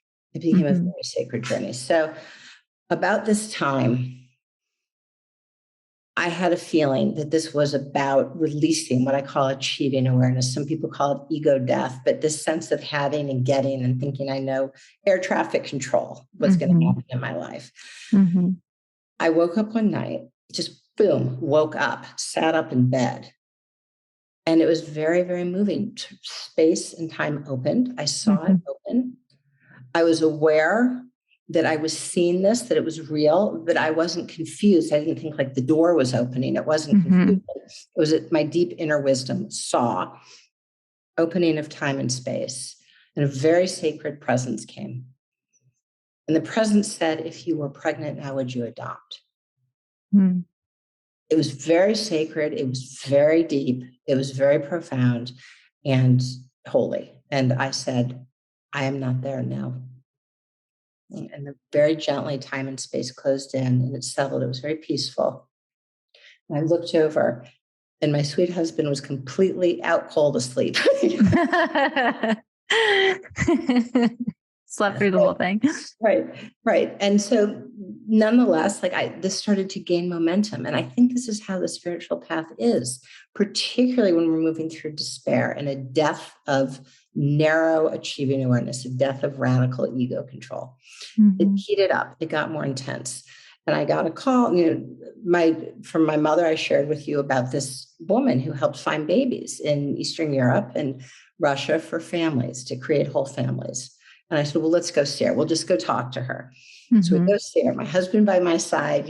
So about this time, I had a feeling that this was about releasing what I call achieving awareness. Some people call it ego death, but this sense of having and getting and thinking I know air traffic control, what's going to happen in my life. I woke up one night, just boom, woke up, sat up in bed. And it was very, very moving. Space and time opened. I saw it open. I was aware that I was seeing this, that it was real, but I wasn't confused. I didn't think like the door was opening. It wasn't confused. It was my deep inner wisdom saw opening of time and space, and a very sacred presence came. And the presence said, if you were pregnant, how would you adopt? It was very sacred. It was very deep. It was very profound and holy. And I said, I am not there now. And very gently, time and space closed in and it settled. It was very peaceful. And I looked over and my sweet husband was completely out cold asleep. Slept through the whole thing. Right, right. And so nonetheless, this started to gain momentum. And I think this is how the spiritual path is, particularly when we're moving through despair and a death of narrow achieving awareness, a death of radical ego control. It heated up, it got more intense. And I got a call, from my mother. I shared with you about this woman who helped find babies in Eastern Europe and Russia for families, to create whole families. And I said, well, let's go see her. We'll just go talk to her. So we go see her. My husband by my side,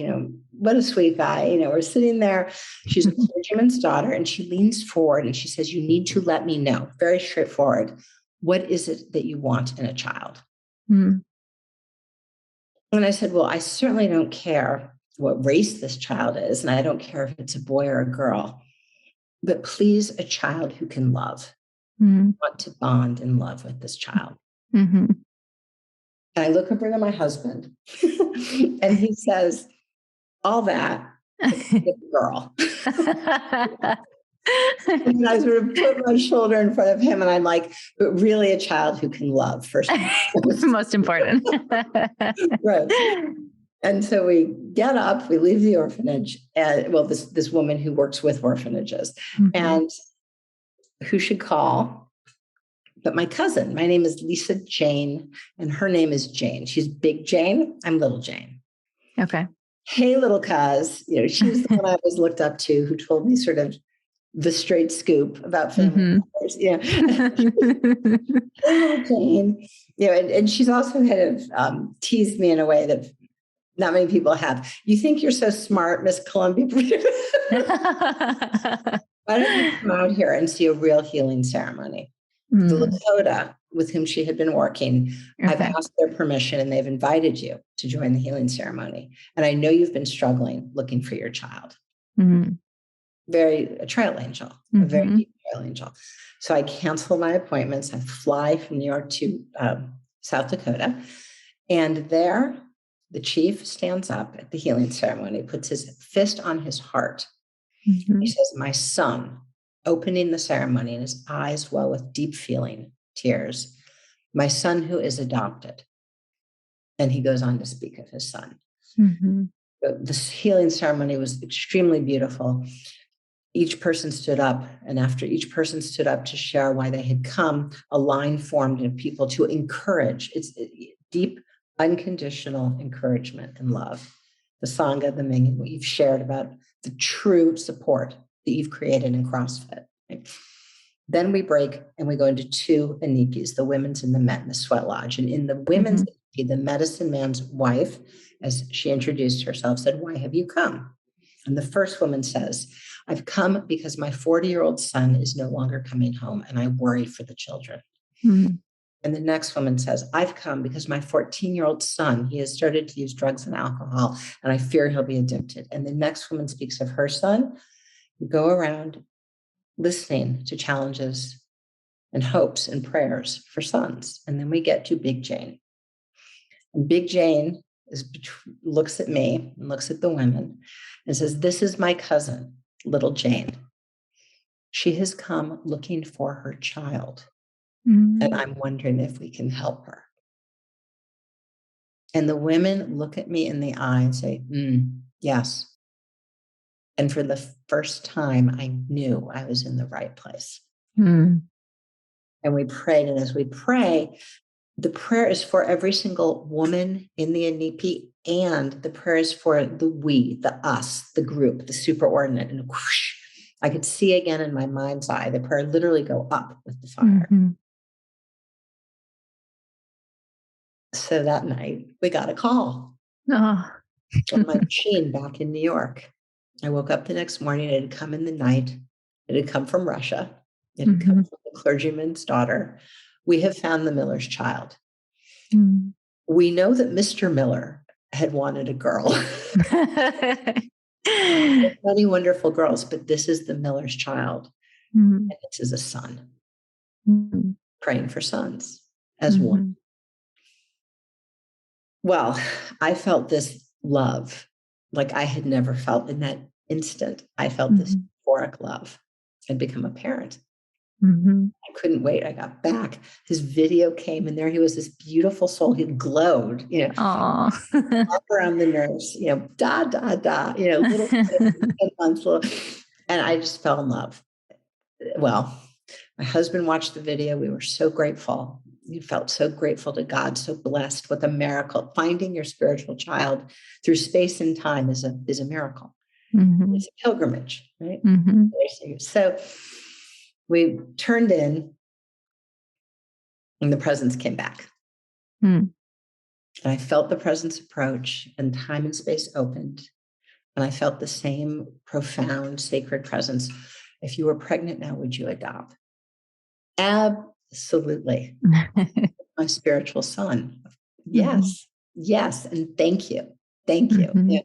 what a sweet guy. We're sitting there. She's a clergyman's daughter, and she leans forward and she says, you need to let me know, very straightforward, what is it that you want in a child? And I said, well, I certainly don't care what race this child is, and I don't care if it's a boy or a girl, but please, a child who can love. I want to bond in love with this child. And I look over to my husband and he says, all that is a girl. And I sort of put my shoulder in front of him and I'm like, but really a child who can love first. Most important. Right. And so we get up, we leave the orphanage, and this woman who works with orphanages, and who should call but my cousin. My name is Lisa Jane, and her name is Jane. She's Big Jane. I'm Little Jane. Okay. Hey, little cuz. She was the one I always looked up to, who told me sort of the straight scoop about family members. Hey, little Jane. And she's also kind of teased me in a way that not many people have. You think you're so smart, Miss Columbia? Why don't you come out here and see a real healing ceremony? The Lakota with whom she had been working, I've asked their permission and they've invited you to join the healing ceremony. And I know you've been struggling looking for your child. A trail angel, a very deep trail angel. So I cancel my appointments. I fly from New York to South Dakota. And there, the chief stands up at the healing ceremony, puts his fist on his heart. He says, my son, opening the ceremony, and his eyes well with deep feeling, tears, my son who is adopted. And he goes on to speak of his son. This healing ceremony was extremely beautiful. Each person stood up, and after each person stood up to share why they had come, a line formed of people to encourage. It's deep, unconditional encouragement and love. The Sangha, the Ming, what you've shared about the true support that you've created in CrossFit. Right? Then we break and we go into two Anikis, the women's and the men, the sweat lodge. And in the women's Aniki, the medicine man's wife, as she introduced herself, said, why have you come? And the first woman says, I've come because my 40-year-old son is no longer coming home and I worry for the children. And the next woman says, I've come because my 14-year-old son, he has started to use drugs and alcohol and I fear he'll be addicted. And the next woman speaks of her son. We go around listening to challenges and hopes and prayers for sons. And then we get to Big Jane. And Big Jane looks at me and looks at the women and says, this is my cousin, Little Jane. She has come looking for her child. And I'm wondering if we can help her. And the women look at me in the eye and say, yes. And for the first time, I knew I was in the right place. And we prayed. And as we pray, the prayer is for every single woman in the Anipi, and the prayer is for the we, the us, the group, the superordinate. And whoosh, I could see again in my mind's eye, the prayer literally go up with the fire. So that night, we got a call from my machine back in New York. I woke up the next morning. It had come in the night. It had come from Russia. It had come from the clergyman's daughter. We have found the Miller's child. We know that Mr. Miller had wanted a girl. Many wonderful girls, but this is the Miller's child. And this is a son. Praying for sons as one. Well, I felt this love like I had never felt in that instant. I felt this euphoric love. I'd become a parent. I couldn't wait. I got back. His video came, and there he was, this beautiful soul. He glowed, Oh. up around the nurse, da, da, da, little 10 months, and I just fell in love. Well, my husband watched the video. We were so grateful. We felt so grateful to God, so blessed with a miracle. Finding your spiritual child through space and time is a miracle. It's a pilgrimage, right? So we turned in, and the presence came back. And I felt the presence approach, and time and space opened. And I felt the same profound, sacred presence. If you were pregnant now, would you adopt? Absolutely. My spiritual son. Yes. Yes. And thank you. Thank you. Yeah.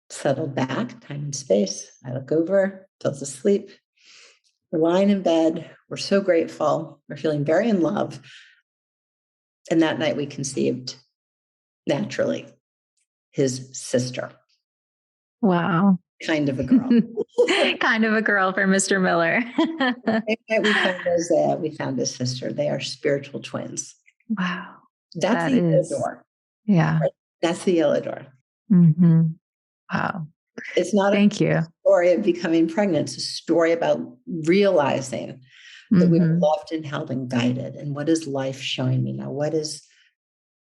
Settled back, time and space. I look over, Phil's asleep. We're lying in bed. We're so grateful. We're feeling very in love. And that night we conceived naturally his sister. Wow. Kind of a girl. Kind of a girl for Mr. Miller. We found Isaiah. We found his sister. They are spiritual twins. Wow. That's the yellow door. Yeah. Right? That's the yellow door. Wow. It's not a story of becoming pregnant. It's a story about realizing that we are loved and held and guided. And what is life showing me now? What is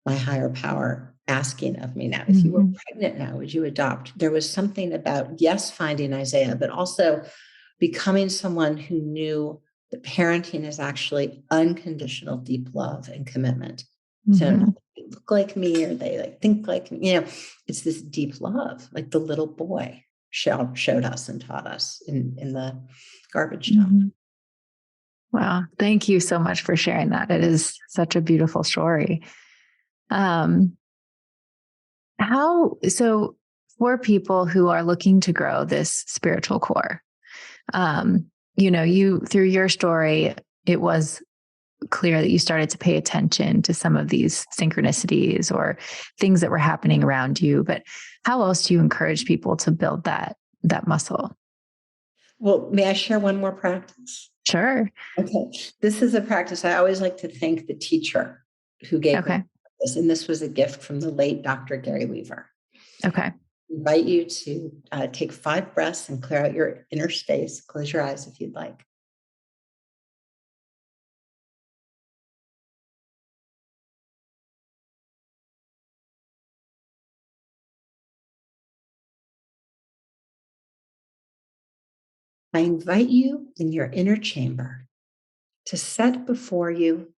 my higher power asking of me now? If you were pregnant now, would you adopt? There was something about, yes, finding Isaiah, but also becoming someone who knew that parenting is actually unconditional, deep love and commitment. So they look like me, or they think like me. It's this deep love, like the little boy showed us and taught us in the garbage dump. Wow. Thank you so much for sharing that. It is such a beautiful story. So for people who are looking to grow this spiritual core, you, through your story, it was clear that you started to pay attention to some of these synchronicities or things that were happening around you. But how else do you encourage people to build that muscle? Well, may I share one more practice? Sure. Okay. This is a practice I always like to thank the teacher who gave me this. And this was a gift from the late Dr. Gary Weaver. Okay. I invite you to take 5 breaths and clear out your inner space. Close your eyes if you'd like. I invite you in your inner chamber to set before you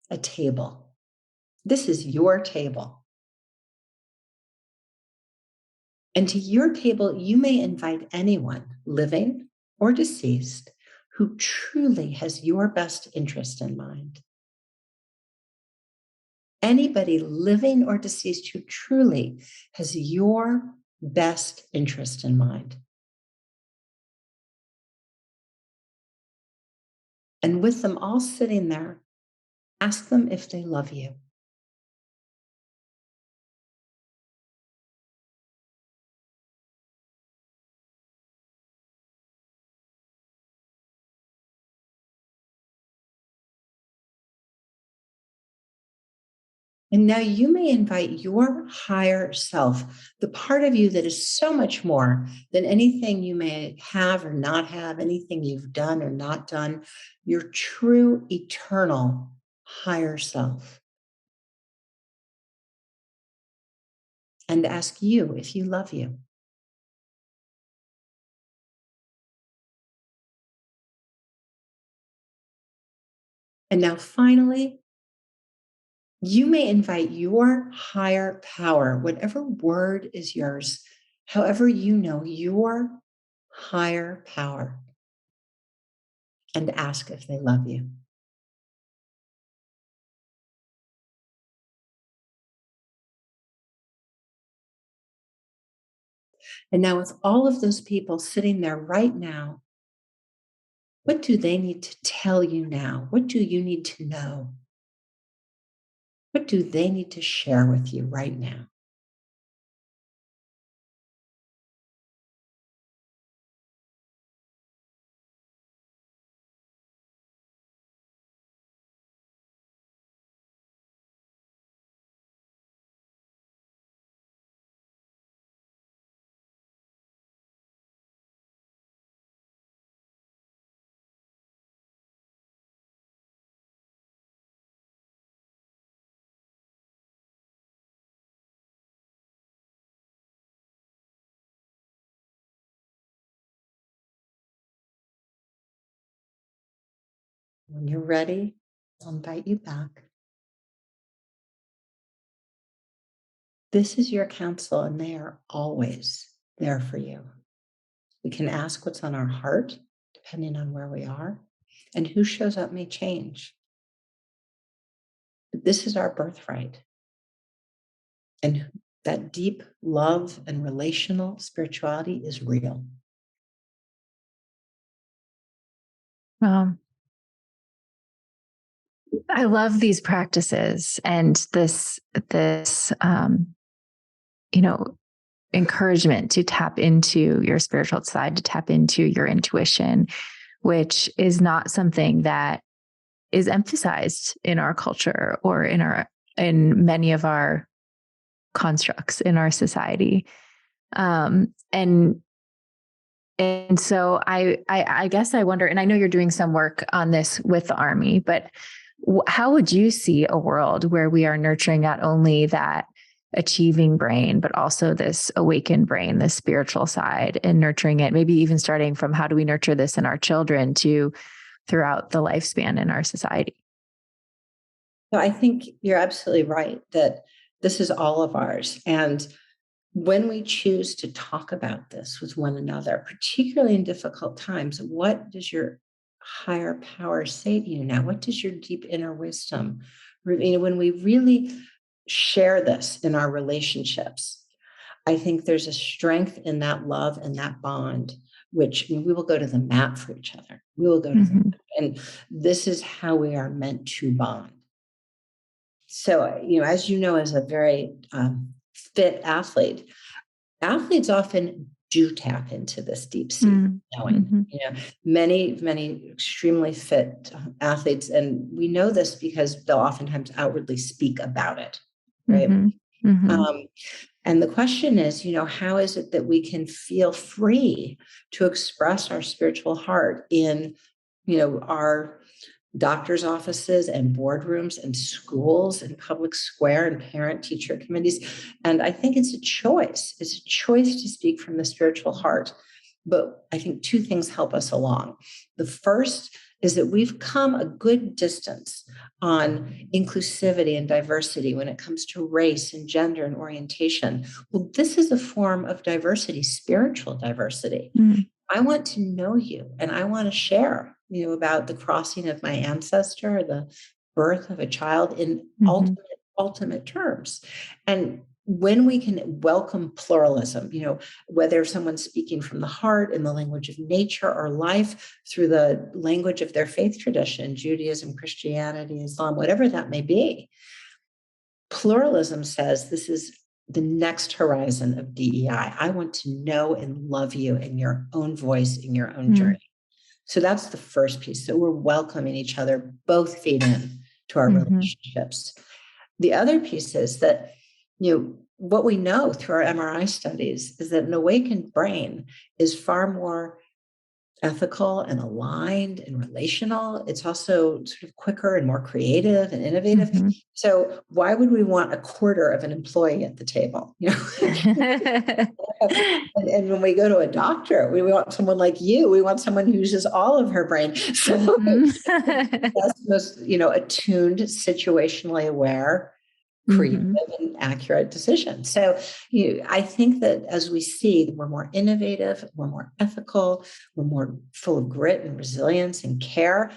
a table. This is your table. And to your table, you may invite anyone, living or deceased, who truly has your best interest in mind. Anybody living or deceased who truly has your best interest in mind. And with them all sitting there, ask them if they love you. And now you may invite your higher self, the part of you that is so much more than anything you may have or not have, anything you've done or not done, your true, eternal higher self. And ask you if you love you. And now finally, you may invite your higher power, whatever word is yours, however you know your higher power, and ask if they love you. And now with all of those people sitting there right now, what do they need to tell you now? What do you need to know? What do they need to share with you right now? When you're ready, I'll invite you back. This is your counsel, and they are always there for you. We can ask what's on our heart, depending on where we are, and who shows up may change. But this is our birthright. And that deep love and relational spirituality is real. I love these practices and this encouragement to tap into your spiritual side, to tap into your intuition, which is not something that is emphasized in our culture or in many of our constructs in our society. And so I guess I wonder, and I know you're doing some work on this with the Army, but how would you see a world where we are nurturing not only that achieving brain, but also this awakened brain, this spiritual side, and nurturing it, maybe even starting from how do we nurture this in our children to throughout the lifespan in our society? So I think you're absolutely right that this is all of ours. And when we choose to talk about this with one another, particularly in difficult times, what does your higher power say to you now? What does your deep inner wisdom? When we really share this in our relationships, I think there's a strength in that love and that bond, which we will go to the mat for each other. We will go to the mat. And this is how we are meant to bond. So, as you know, as a very fit athlete, athletes often do tap into this deep sea knowing. Many extremely fit athletes, and we know this because they'll oftentimes outwardly speak about it, right? And the question is, how is it that we can feel free to express our spiritual heart in, our doctors' offices and boardrooms and schools and public square and parent-teacher committees? And I think it's a choice. It's a choice to speak from the spiritual heart. But I think two things help us along. The first is that we've come a good distance on inclusivity and diversity when it comes to race and gender and orientation. Well, this is a form of diversity, spiritual diversity. I want to know you, and I want to share, about the crossing of my ancestor, the birth of a child in ultimate terms. And when we can welcome pluralism, whether someone's speaking from the heart in the language of nature or life through the language of their faith tradition, Judaism, Christianity, Islam, whatever that may be, pluralism says this is the next horizon of DEI. I want to know and love you in your own voice, in your own journey. So that's the first piece. So we're welcoming each other, both feed in to our relationships. The other piece is that, what we know through our MRI studies is that an awakened brain is far more ethical and aligned and relational. It's also sort of quicker and more creative and innovative. So why would we want a quarter of an employee at the table? And when we go to a doctor, we want someone like you. We want someone who uses all of her brain. So that's most, attuned, situationally aware, creative and accurate decisions. So I think that as we see, we're more innovative, we're more ethical, we're more full of grit and resilience and care.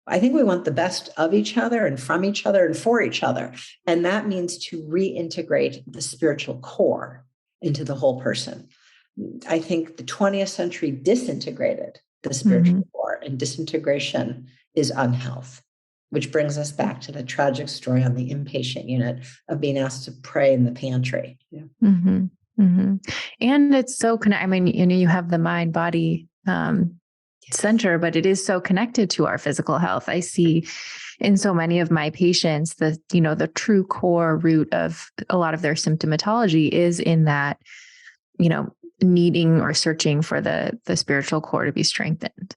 I think we want the best of each other and from each other and for each other. And that means to reintegrate the spiritual core into the whole person. I think the 20th century disintegrated the spiritual core, and disintegration is unhealth. Which brings us back to the tragic story on the inpatient unit of being asked to pray in the pantry. And it's so you have the mind body center, but it is so connected to our physical health. I see in so many of my patients the true core root of a lot of their symptomatology is in that, needing or searching for the spiritual core to be strengthened.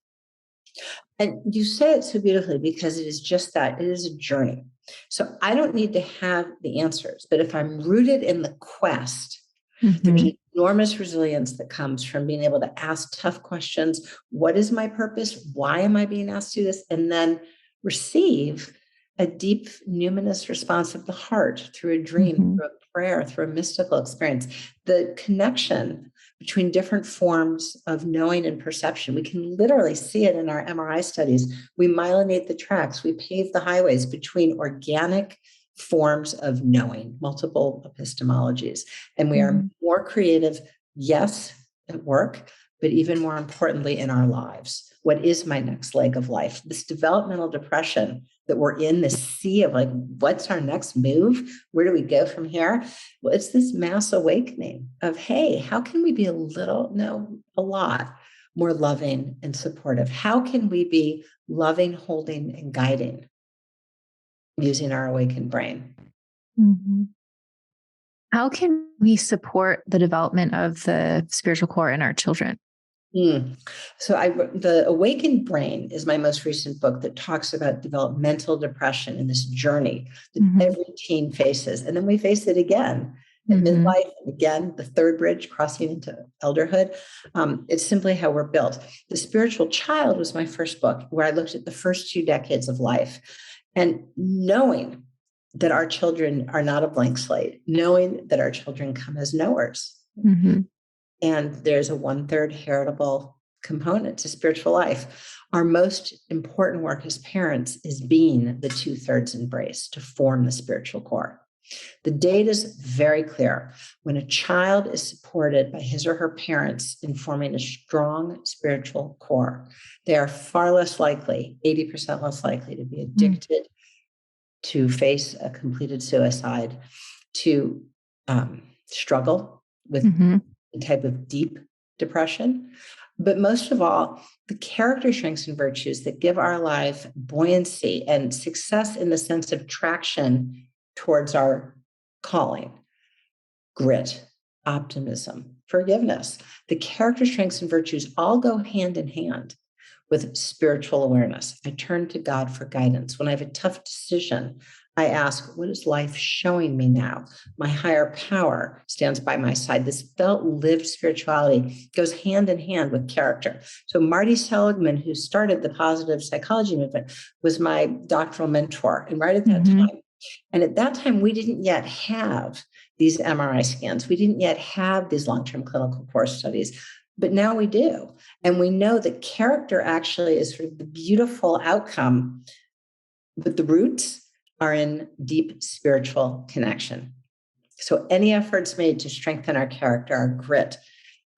And you say it so beautifully because it is just that. It is a journey. So I don't need to have the answers, but if I'm rooted in the quest, there's a enormous resilience that comes from being able to ask tough questions. What is my purpose? Why am I being asked to do this? And then receive a deep, numinous response of the heart through a dream, through a prayer, through a mystical experience. The connection between different forms of knowing and perception. We can literally see it in our MRI studies. We myelinate the tracks. We pave the highways between organic forms of knowing, multiple epistemologies. And we are more creative, yes, at work, but even more importantly in our lives. What is my next leg of life? This developmental depression that we're in, this sea of like, what's our next move? Where do we go from here? Well, it's this mass awakening of, hey, how can we be a lot more loving and supportive? How can we be loving, holding, and guiding using our awakened brain? How can we support the development of the spiritual core in our children? So The Awakened Brain is my most recent book that talks about developmental depression and this journey that every teen faces. And then we face it again at midlife, and again, the third bridge crossing into elderhood. It's simply how we're built. The Spiritual Child was my first book where I looked at the first 2 decades of life and knowing that our children are not a blank slate, knowing that our children come as knowers. And there's a 1/3 heritable component to spiritual life. Our most important work as parents is being the 2/3 embrace to form the spiritual core. The data is very clear. When a child is supported by his or her parents in forming a strong spiritual core, they are far less likely, 80% less likely to be addicted, to face a completed suicide, to struggle with a type of deep depression. But most of all, the character strengths and virtues that give our life buoyancy and success in the sense of traction towards our calling, grit, optimism, forgiveness. The character strengths and virtues all go hand in hand with spiritual awareness. I turn to God for guidance. When I have a tough decision, I ask, what is life showing me now? My higher power stands by my side. This felt lived spirituality goes hand in hand with character. So Marty Seligman, who started the positive psychology movement, was my doctoral mentor. And right at that time, and at that time, we didn't yet have these MRI scans. We didn't yet have these long-term clinical core studies. But now we do. And we know that character actually is sort of the beautiful outcome, but the roots are in deep spiritual connection. So any efforts made to strengthen our character, our grit,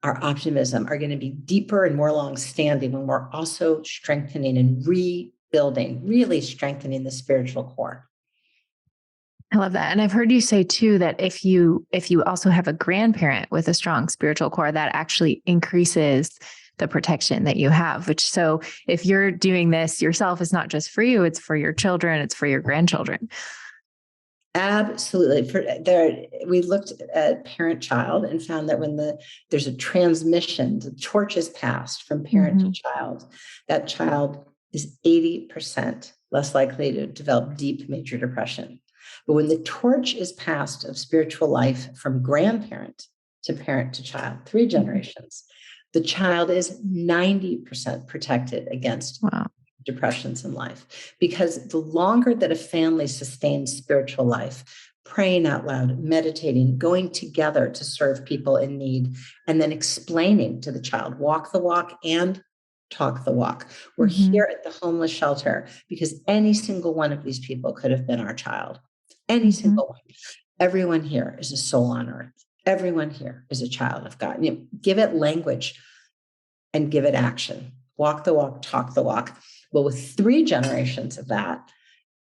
our optimism are going to be deeper and more long-standing when we're also strengthening and rebuilding, really strengthening the spiritual core. I love that. And I've heard you say too, that if you also have a grandparent with a strong spiritual core, that actually increases the protection that you have, so if you're doing this yourself, it's not just for you, it's for your children, it's for your grandchildren. Absolutely. We looked at parent-child and found that when there's a transmission, the torch is passed from parent to child, that child is 80% less likely to develop deep major depression. But when the torch is passed of spiritual life from grandparent to parent to child, 3 generations, the child is 90% protected against depressions in life. Because the longer that a family sustains spiritual life, praying out loud, meditating, going together to serve people in need, and then explaining to the child, walk the walk and talk the walk. We're here at the homeless shelter because any single one of these people could have been our child. Any single one. Everyone here is a soul on earth. Everyone here is a child of God. Give it language and give it action. Walk the walk, talk the walk. Well, with 3 generations of that,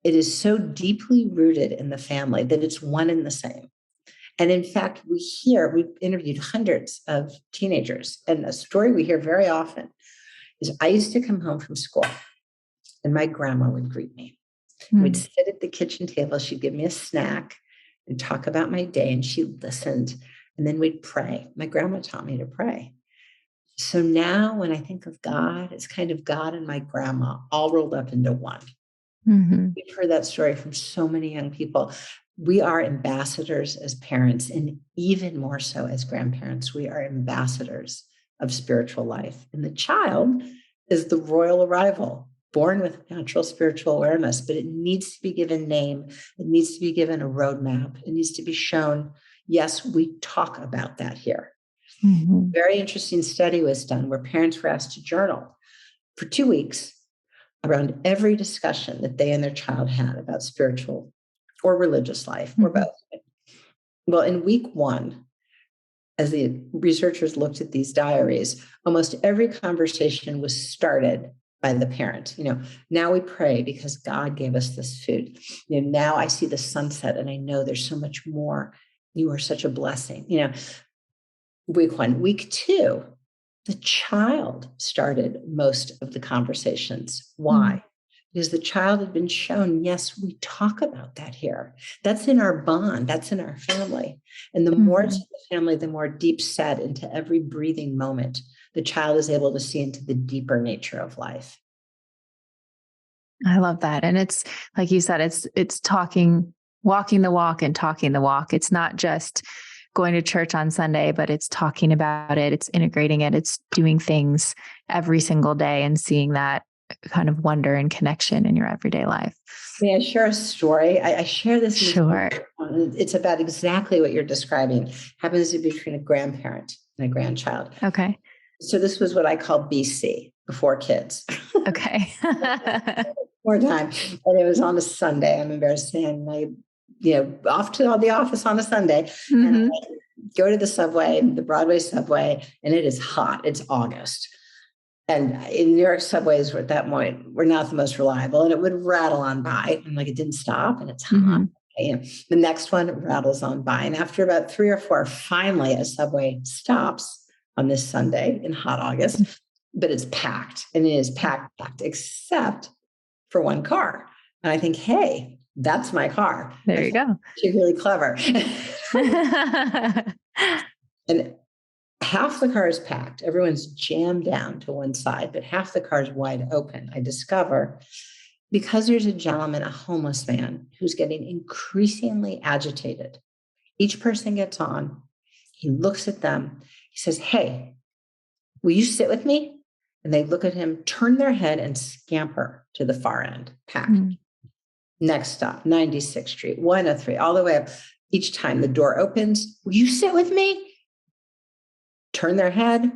it is so deeply rooted in the family that it's one and the same. And in fact, we've interviewed hundreds of teenagers, and a story we hear very often is I used to come home from school and my grandma would greet me. We'd sit at the kitchen table. She'd give me a snack and talk about my day, and she listened. And then we'd pray. My grandma taught me to pray. So now when I think of God, it's kind of God and my grandma all rolled up into one. We've heard that story from so many young people. we are ambassadors as parents, and even more so as grandparents. We are ambassadors of spiritual life. And the child is the royal arrival, born with natural spiritual awareness, but it needs to be given name. It needs to be given a roadmap. It needs to be shown, yes, we talk about that here. Mm-hmm. Very interesting study was done where parents were asked to journal for 2 weeks around every discussion that they and their child had about spiritual or religious life, or both. Well, in week 1, as the researchers looked at these diaries, almost every conversation was started by the parent. Now we pray because God gave us this food. Now I see the sunset and I know there's so much more. You are such a blessing. Week 1. Week 2, the child started most of the conversations. Why? Because the child had been shown, yes, we talk about that here. That's in our bond. That's in our family. And the more it's in the family, the more deep set into every breathing moment, the child is able to see into the deeper nature of life. I love that. And it's like you said, it's walking the walk and talking the walk. It's not just going to church on Sunday, but it's talking about it. It's integrating it. It's doing things every single day and seeing that kind of wonder and connection in your everyday life. May I share a story? I share this. Sure. It's about exactly what you're describing. Happens to be between a grandparent and a grandchild. Okay. So this was what I call BC, before kids. Okay. More time. And it was on a Sunday. I'm embarrassed to say, and I, off to the office on a Sunday. And I go to the subway, the Broadway subway, and it is hot. It's August. And in New York subways at that point were not the most reliable, and it would rattle on by. And it didn't stop, and it's hot. Okay. The next one rattles on by. And after about 3 or 4, finally a subway stops on this Sunday in hot August, but it's packed, and it is packed, except for one car. And I think, hey, that's my car. There you go. She's really clever. And half the car is packed. Everyone's jammed down to one side, but half the car is wide open. I discover because there's a gentleman, a homeless man, who's getting increasingly agitated. Each person gets on. He looks at them. He says, hey, will you sit with me? And they look at him, turn their head, and scamper to the far end, packed. Next stop, 96th Street, 103, all the way up. Each time the door opens, will you sit with me? Turn their head,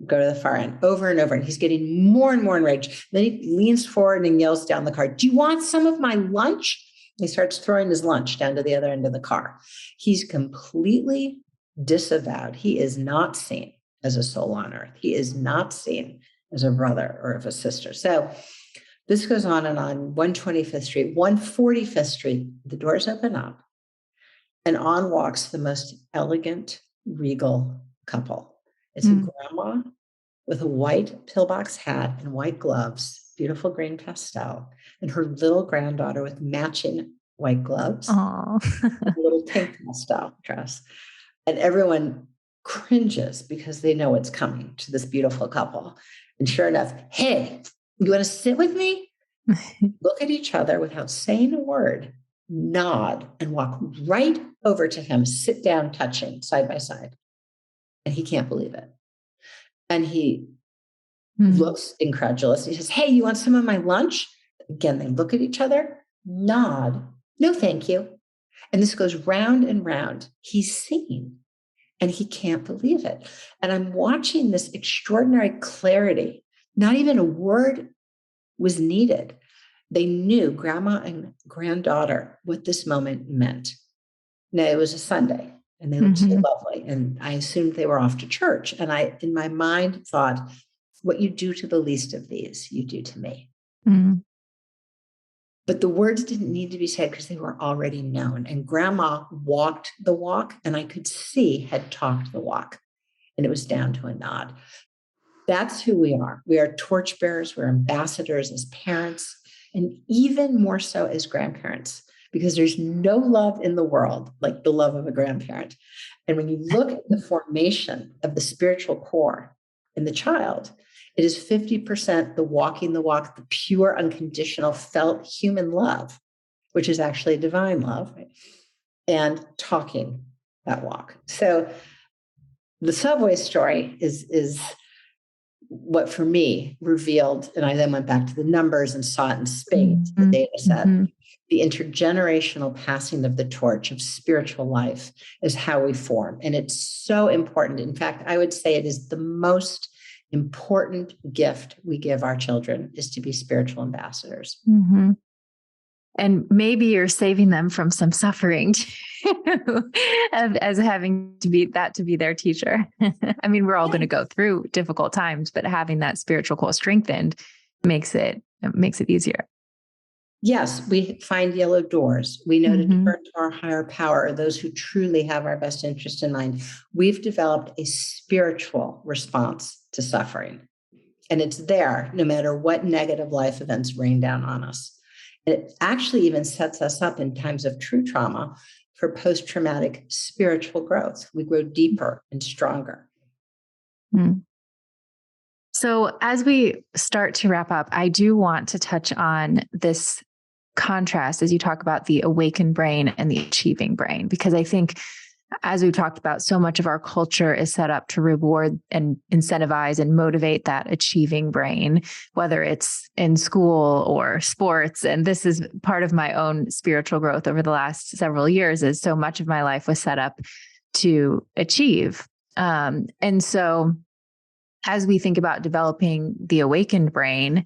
go to the far end, over and over. And he's getting more and more enraged. Then he leans forward and yells down the car, do you want some of my lunch? He starts throwing his lunch down to the other end of the car. He's completely disavowed. He is not seen as a soul on earth. He is not seen as a brother or of a sister. So this goes on and on. 125th Street, 145th Street, the doors open up, and on walks the most elegant, regal couple. It's a grandma with a white pillbox hat and white gloves, beautiful green pastel, and her little granddaughter with matching white gloves, a little pink pastel dress. And everyone cringes because they know what's coming to this beautiful couple. And sure enough, hey, you want to sit with me? Look at each other without saying a word, nod, and walk right over to him, sit down, touching side by side. And he can't believe it. And he looks incredulous. He says, hey, you want some of my lunch? Again, they look at each other, nod, no, thank you. And this goes round and round. He's seen, and he can't believe it. And I'm watching this extraordinary clarity. Not even a word was needed. They knew, grandma and granddaughter, what this moment meant. Now, it was a Sunday, and they looked so lovely. And I assumed they were off to church. And I, in my mind, thought, what you do to the least of these, you do to me. But the words didn't need to be said because they were already known. And grandma walked the walk, and I could see had talked the walk. And it was down to a nod. That's who we are. We are torchbearers. We're ambassadors as parents, and even more so as grandparents, because there's no love in the world like the love of a grandparent. And when you look at the formation of the spiritual core in the child, it is 50% the walking the walk, the pure, unconditional, felt human love, which is actually divine love, right? and talking that walk. So the subway story is what for me revealed, and I then went back to the numbers and saw it in spades, the data set. The intergenerational passing of the torch of spiritual life is how we form. And it's so important. In fact, I would say it is the most important gift we give our children, is to be spiritual ambassadors. And maybe you're saving them from some suffering too, as having to be their teacher. I mean, we're all going to go through difficult times, but having that spiritual core strengthened makes it easier. Yes, we find yellow doors. We know to turn to our higher power, those who truly have our best interest in mind. We've developed a spiritual response to suffering, and it's there no matter what negative life events rain down on us. And it actually even sets us up in times of true trauma for post-traumatic spiritual growth. We grow deeper and stronger. So as we start to wrap up, I do want to touch on this contrast as you talk about the awakened brain and the achieving brain, because I think, as we've talked about, so much of our culture is set up to reward and incentivize and motivate that achieving brain, whether it's in school or sports. And this is part of my own spiritual growth over the last several years, is so much of my life was set up to achieve. And so as we think about developing the awakened brain,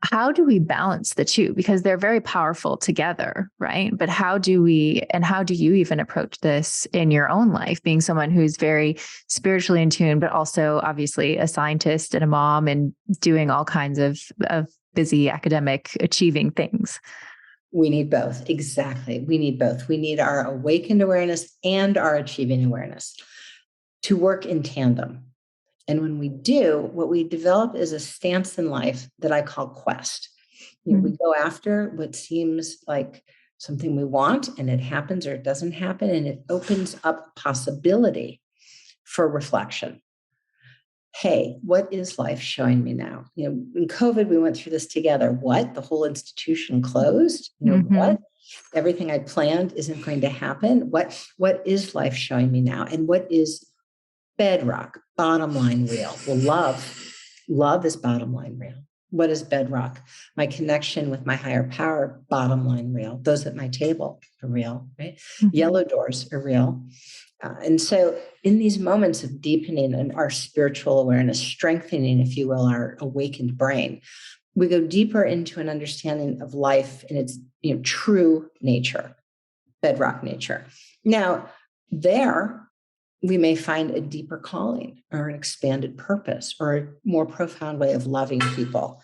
how do we balance the two? Because they're very powerful together, right? But how do you even approach this in your own life, being someone who's very spiritually in tune, but also obviously a scientist and a mom and doing all kinds of busy academic achieving things? We need both. Exactly. We need both. We need our awakened awareness and our achieving awareness to work in tandem. And when we do, what we develop is a stance in life that I call quest. We go after what seems like something we want, and it happens or it doesn't happen, and it opens up possibility for reflection. Hey, what is life showing me now? In COVID, we went through this together. What? The whole institution closed? What? Everything I planned isn't going to happen. What is life showing me now? And what is bedrock, bottom line real? Well, love is bottom line real. What is bedrock? My connection with my higher power, bottom line real. Those at my table are real, right? Yellow doors are real. And so in these moments of deepening and our spiritual awareness, strengthening, if you will, our awakened brain, we go deeper into an understanding of life in its true nature, bedrock nature. Now, there, we may find a deeper calling or an expanded purpose or a more profound way of loving people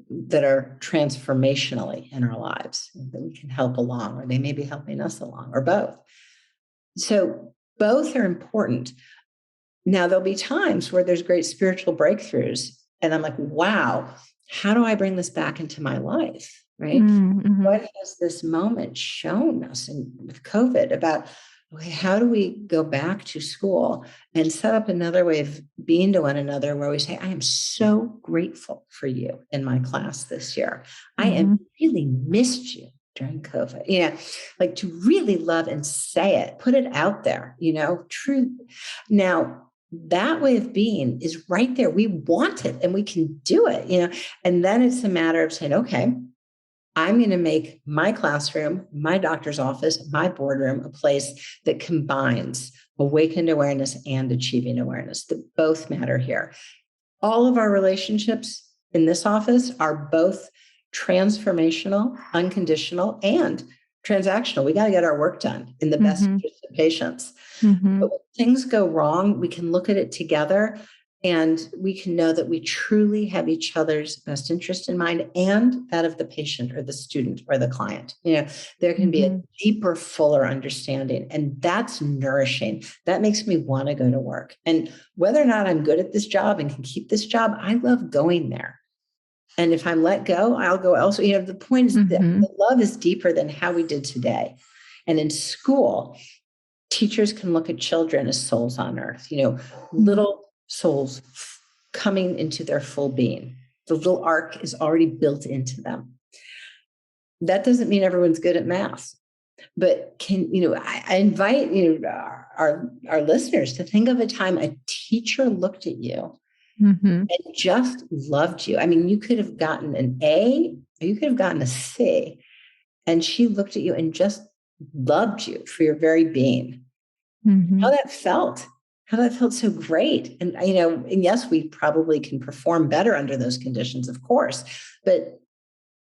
that are transformationally in our lives that we can help along, or they may be helping us along, or both. So both are important. Now, there'll be times where there's great spiritual breakthroughs, and I'm like, wow, how do I bring this back into my life, right? What has this moment shown us with COVID about, okay, how do we go back to school and set up another way of being to one another where we say, I am so grateful for you in my class this year. I have really missed you during COVID. Like to really love and say it, put it out there, true. Now, that way of being is right there. We want it and we can do it, and then it's a matter of saying, okay, I'm going to make my classroom, my doctor's office, my boardroom a place that combines awakened awareness and achieving awareness, that both matter here. All of our relationships in this office are both transformational, unconditional, and transactional. We got to get our work done in the best interest of patients. But when things go wrong, we can look at it together. And we can know that we truly have each other's best interest in mind and that of the patient or the student or the client. There can be a deeper, fuller understanding, and that's nourishing. That makes me want to go to work. And whether or not I'm good at this job and can keep this job, I love going there. And if I'm let go, I'll go elsewhere. The point is that the love is deeper than how we did today. And in school, teachers can look at children as souls on earth, little souls coming into their full being. The little arc is already built into them. That doesn't mean everyone's good at math. But I invite our listeners to think of a time a teacher looked at you and just loved you. I mean, you could have gotten an A, or you could have gotten a C, and she looked at you and just loved you for your very being. How that felt so great. And, and yes, we probably can perform better under those conditions, of course, but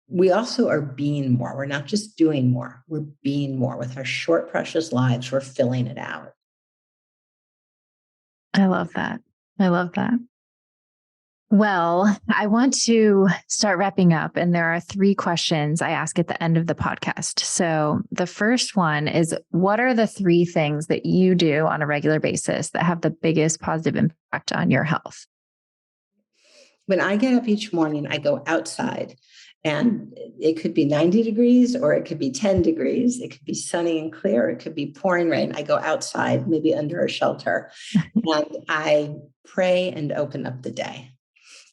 we also are being more. We're not just doing more. We're being more with our short, precious lives. We're filling it out. I love that. I love that. Well, I want to start wrapping up, and there are 3 questions I ask at the end of the podcast. So the first one is, what are the 3 things that you do on a regular basis that have the biggest positive impact on your health? When I get up each morning, I go outside, and it could be 90 degrees or it could be 10 degrees. It could be sunny and clear. It could be pouring rain. I go outside, maybe under a shelter, and I pray and open up the day.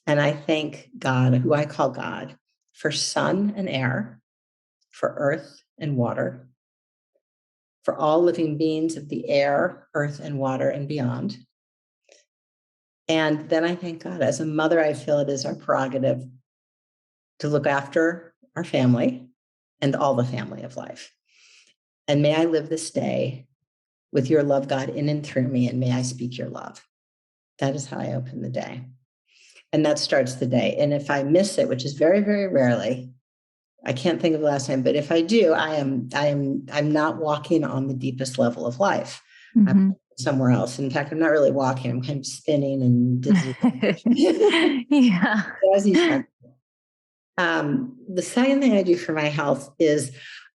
And I thank God, who I call God, for sun and air, for earth and water, for all living beings of the air, earth, and water and beyond. And then I thank God. As a mother, I feel it is our prerogative to look after our family and all the family of life. And may I live this day with your love, God, in and through me, and may I speak your love. That is how I open the day. And that starts the day. And if I miss it, which is very, very rarely, I can't think of the last time, but if I do, I'm not walking on the deepest level of life. I'm somewhere else. In fact, I'm not really walking. I'm kind of spinning and dizzy. Yeah. The second thing I do for my health is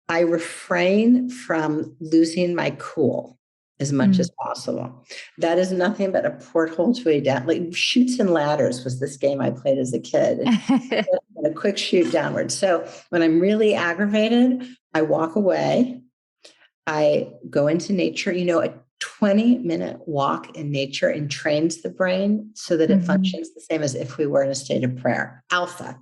I refrain from losing my cool as much as possible. That is nothing but a porthole to a down. Like Chutes and Ladders was this game I played as a kid. A quick shoot downward. So when I'm really aggravated, I walk away. I go into nature. A 20-minute walk in nature entrains the brain so that it functions the same as if we were in a state of prayer. Alpha.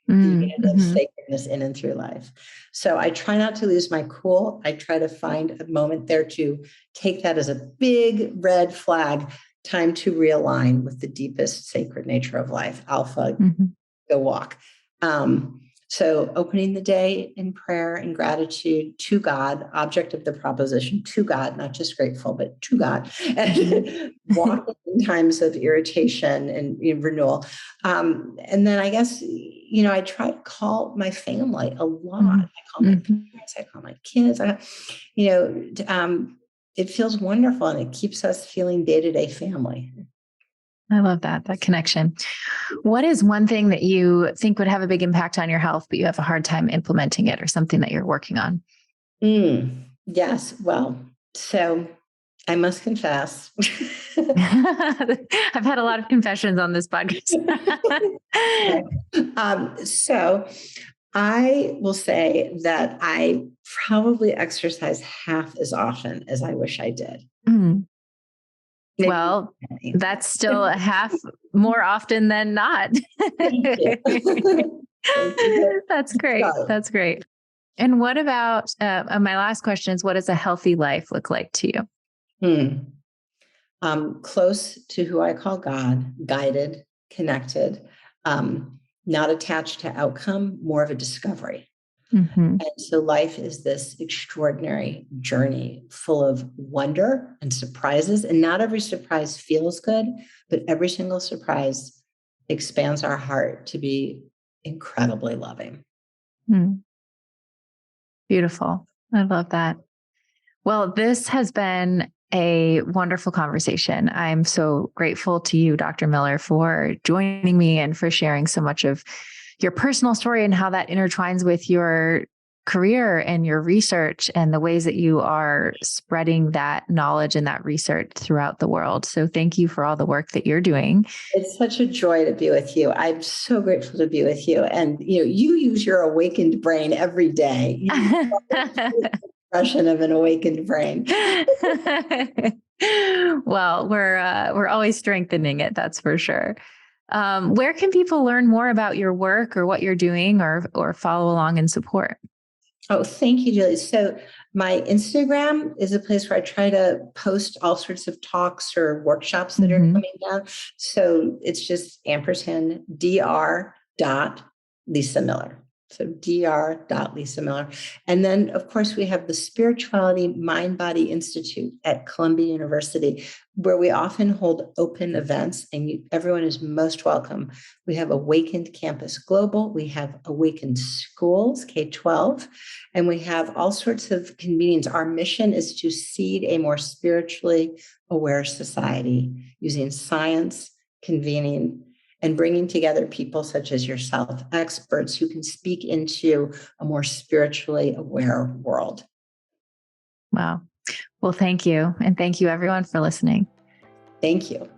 The unit of sacredness in and through life. So I try not to lose my cool. I try to find a moment there to take that as a big red flag, time to realign with the deepest sacred nature of life. Alpha, go walk. So opening the day in prayer and gratitude to God, object of the proposition, to God, not just grateful, but to God, and walking in times of irritation and renewal. And then I guess, I try to call my family a lot. I call my parents, I call my kids. It feels wonderful, and it keeps us feeling day-to-day family. I love that connection. What is one thing that you think would have a big impact on your health, but you have a hard time implementing it, or something that you're working on? Yes. Well, so I must confess. I've had a lot of confessions on this podcast. So I will say that I probably exercise half as often as I wish I did. Well, that's still a half more often than not. That's great. That's great. And what about, my last question is, what does a healthy life look like to you? Close to who I call God, guided, connected, not attached to outcome, more of a discovery. And so life is this extraordinary journey full of wonder and surprises. And not every surprise feels good, but every single surprise expands our heart to be incredibly loving. Beautiful. I love that. Well, this has been a wonderful conversation. I'm so grateful to you, Dr. Miller, for joining me and for sharing so much of your personal story and how that intertwines with your career and your research and the ways that you are spreading that knowledge and that research throughout the world. So thank you for all the work that you're doing. It's such a joy to be with you. I'm so grateful to be with you. And you use your awakened brain every day. Expression of an awakened brain. Well, we're always strengthening it. That's for sure. Where can people learn more about your work or what you're doing, or follow along and support? Oh, thank you, Julie. So my Instagram is a place where I try to post all sorts of talks or workshops that are coming down. So it's just ampersand dr.Lisa Miller. So dr.Lisa Miller. And then, of course, we have the Spirituality Mind Body Institute at Columbia University, where we often hold open events, and everyone is most welcome. We have Awakened Campus Global. We have Awakened Schools, K-12, and we have all sorts of convenings. Our mission is to seed a more spiritually aware society using science, convening, and bringing together people such as yourself, experts who can speak into a more spiritually aware world. Wow. Well, thank you. And thank you, everyone, for listening. Thank you.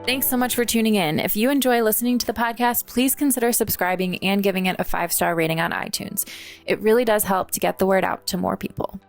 Thanks so much for tuning in. If you enjoy listening to the podcast, please consider subscribing and giving it a 5-star rating on iTunes. It really does help to get the word out to more people.